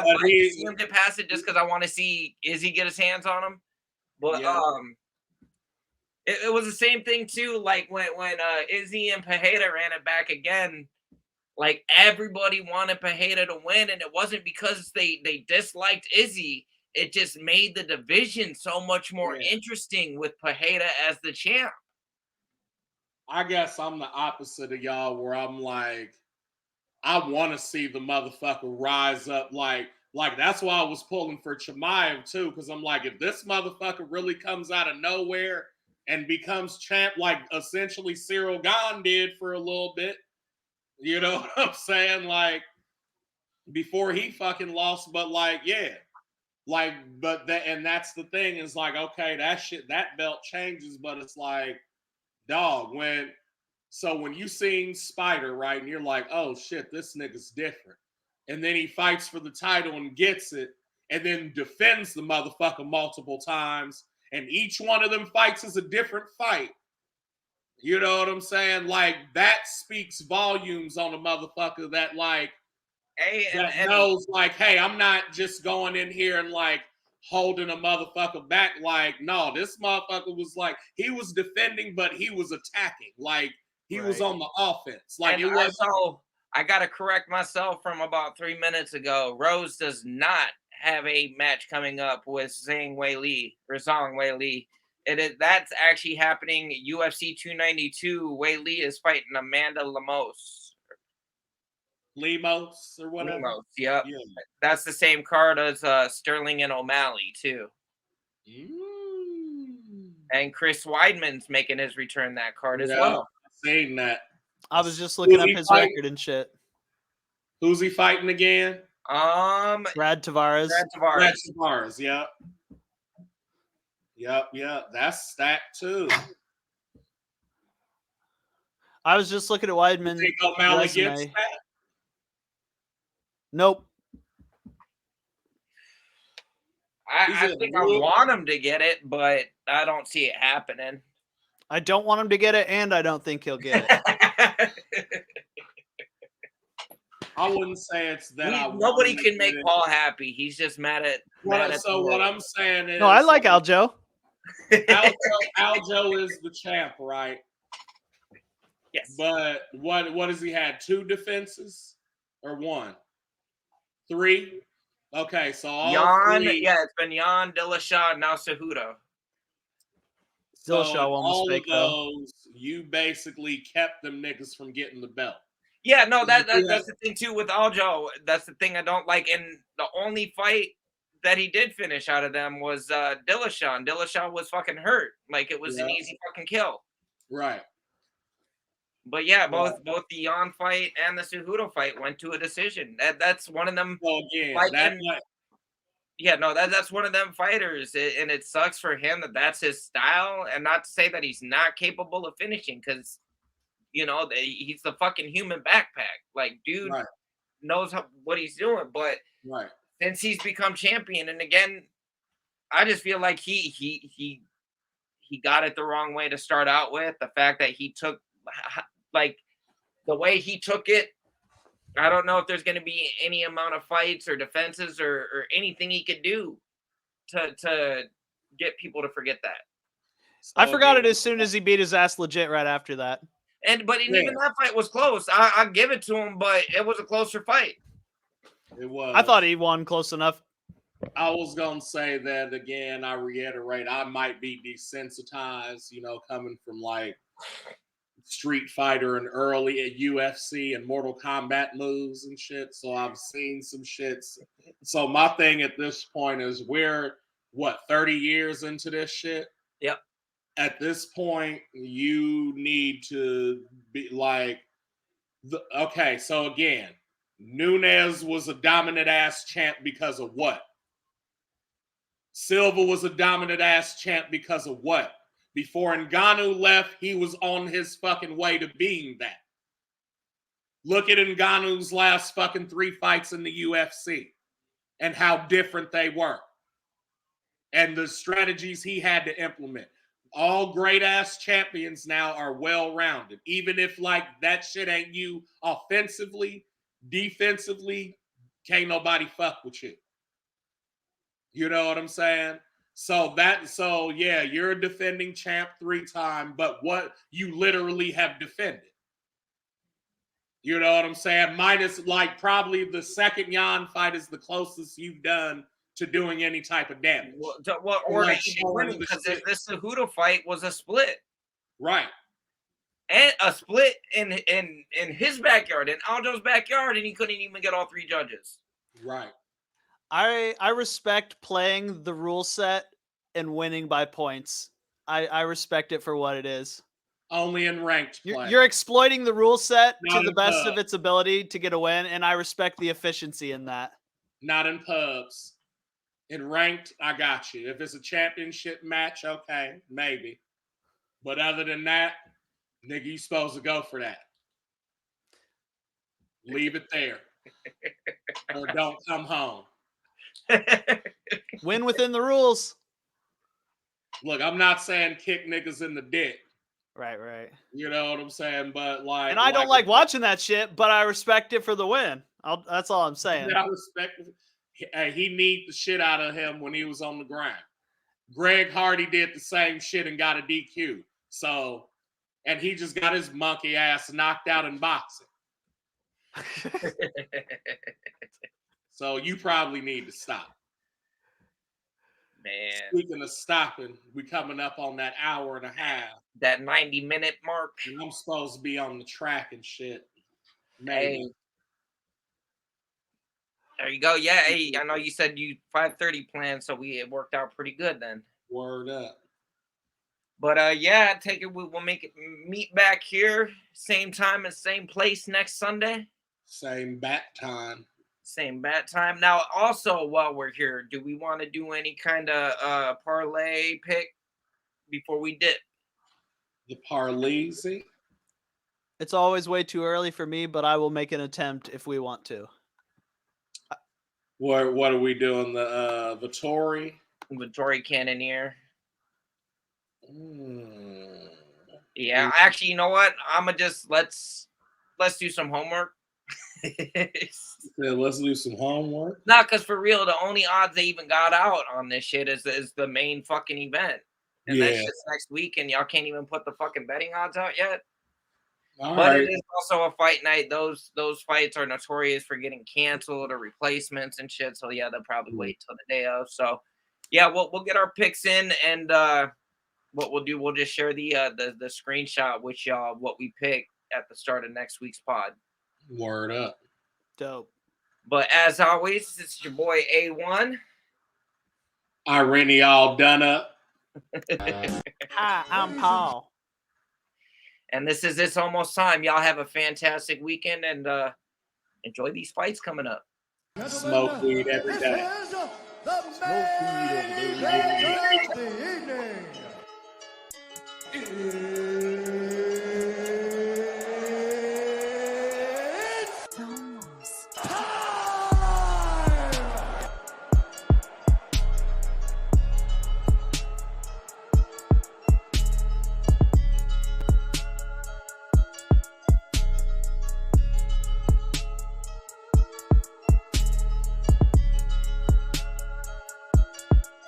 like to see him get past it just because I want to see Izzy get his hands on him. But it was the same thing too. Like when Izzy and Pereira ran it back again. Like everybody wanted Pereira to win, and it wasn't because they disliked Izzy. It just made the division so much more interesting with Pereira as the champ. I guess I'm the opposite of y'all, where I'm like, I want to see the motherfucker rise up. Like that's why I was pulling for Chimaev too, because I'm like, if this motherfucker really comes out of nowhere and becomes champ, like essentially Cyril Gane did for a little bit, you know what I'm saying? Like before he fucking lost, but like, yeah. Like, but that, and that's the thing is like, okay, that belt changes, but it's like, dog, when So when you seen Spider, right, and you're like, oh shit, this nigga's different. And then he fights for the title and gets it, and then defends the motherfucker multiple times, and each one of them fights is a different fight. You know what I'm saying? Like, that speaks volumes on a motherfucker that, like, knows, like, hey, I'm not just going in here and, like, holding a motherfucker back. Like, no, this motherfucker was, like, he was defending, but he was attacking. Like, he was on the offense. Like, and it was. I got to correct myself from about 3 minutes ago. Rose does not have a match coming up with Zhang Weili. That's actually happening. UFC 292. Weili is fighting Amanda Lemos or whatever. Lemos, yep. Yeah. That's the same card as Sterling and O'Malley too. And Chris Weidman's making his return that card as well. Saying that. I was just looking up his record and shit. Who's he fighting again? Brad Tavares. Brad Tavares, yep. Yep. That's stacked too. I was just looking at Weidman's resume. Nope. I think I want him to get it, but I don't see it happening. I don't want him to get it, and I don't think he'll get it. I wouldn't say it's that. Nobody can make Paul happy. He's just mad at. What I'm saying is, no, I like Aljo. Aljo is the champ, right? Yes. But what does he have? 2 defenses or 1? 3? Okay, so all Jan, 3. yeah, it's been Jan, Dillashaw, now Cejudo. Dillashaw all of those, you basically kept them niggas from getting the belt. Yeah, no, that's the thing too with Aljo. That's the thing I don't like. And the only fight that he did finish out of them was Dillashaw. Dillashaw was fucking hurt. Like, it was an easy fucking kill. Right. But yeah, both the Jan fight and the Cejudo fight went to a decision. That's one of them. Well, that's one of them fighters, and it sucks for him that's his style. And not to say that he's not capable of finishing, because he's the fucking human backpack. Like, dude knows what he's doing. But since he's become champion, and again, I just feel like he got it the wrong way to start out with. The fact that he took, like, the way he took it, I don't know if there's going to be any amount of fights or defenses or anything he could do to get people to forget that. So I forgot it as soon as he beat his ass legit right after that. But even that fight was close. I'll give it to him, but it was a closer fight. It was. I thought he won close enough. I was going to say that again. I reiterate, I might be desensitized, coming from, like, Street Fighter and early at UFC and Mortal Kombat moves and shit. So I've seen some shits. So my thing at this point is, we're 30 years into this shit? Yep. At this point, you need to be like, okay, so again, Nunes was a dominant ass champ because of what? Silva was a dominant ass champ because of what? Before Ngannou left, he was on his fucking way to being that. Look at Ngannou's last fucking 3 fights in the UFC and how different they were. And the strategies he had to implement. All great-ass champions now are well-rounded. Even if, like, that shit ain't you offensively, defensively, can't nobody fuck with you. You know what I'm saying? So yeah, you're a defending champ 3-time, but what you literally have defended. You know what I'm saying? Minus, like, probably the second Jan fight is the closest you've done to doing any type of damage. Because this Cejudo fight was a split. Right. And a split in his backyard, in Aljo's backyard, and he couldn't even get all 3 judges. Right. I respect playing the rule set and winning by points. I respect it for what it is. Only in ranked play. You're exploiting the rule set to the best of its ability to get a win, and I respect the efficiency in that. Not in pubs. In ranked, I got you. If it's a championship match, okay, maybe. But other than that, Nigga, you supposed to go for that. Leave it there. Or don't come home. Win within the rules. Look, I'm not saying kick niggas in the dick. Right. You know what I'm saying? But like, and I don't like watching that shit, but I respect it for the win. That's all I'm saying. I respect it. Hey, he need the shit out of him when he was on the ground. Greg Hardy did the same shit and got a DQ. So, and he just got his monkey ass knocked out in boxing. So you probably need to stop. Man. Speaking of stopping, we coming up on that hour and a half. That 90-minute mark. And I'm supposed to be on the track and shit. Maybe. Hey. There you go. Yeah, hey, I know you said you 5:30 planned, so it worked out pretty good then. Word up. But yeah, take it. We'll make it meet back here, same time and same place next Sunday. Same bat time. Same bat time. Now, also while we're here, do we want to do any kind of parlay pick before we dip? The parlay. It's always way too early for me, but I will make an attempt if we want to. What are we doing? The Vittori? Vittori Cannoneer. Yeah, actually, you know what? I'ma just let's do some homework. Yeah, let's do some homework. Not because for real, the only odds they even got out on this shit is the main fucking event. And that's just next week, and y'all can't even put the fucking betting odds out yet. But it is also a fight night. Those fights are notorious for getting canceled or replacements and shit. So yeah, they'll probably wait till the day of. So yeah, we'll get our picks in, and what we'll do, we'll just share the screenshot with y'all what we pick at the start of next week's pod. Word up. Dope. But as always, it's your boy A1. Irene all done up. Hi, I'm Paul. And this is It's Almost Time. Y'all have a fantastic weekend and enjoy these fights coming up. Smoke weed every day. This is the main event of the evening.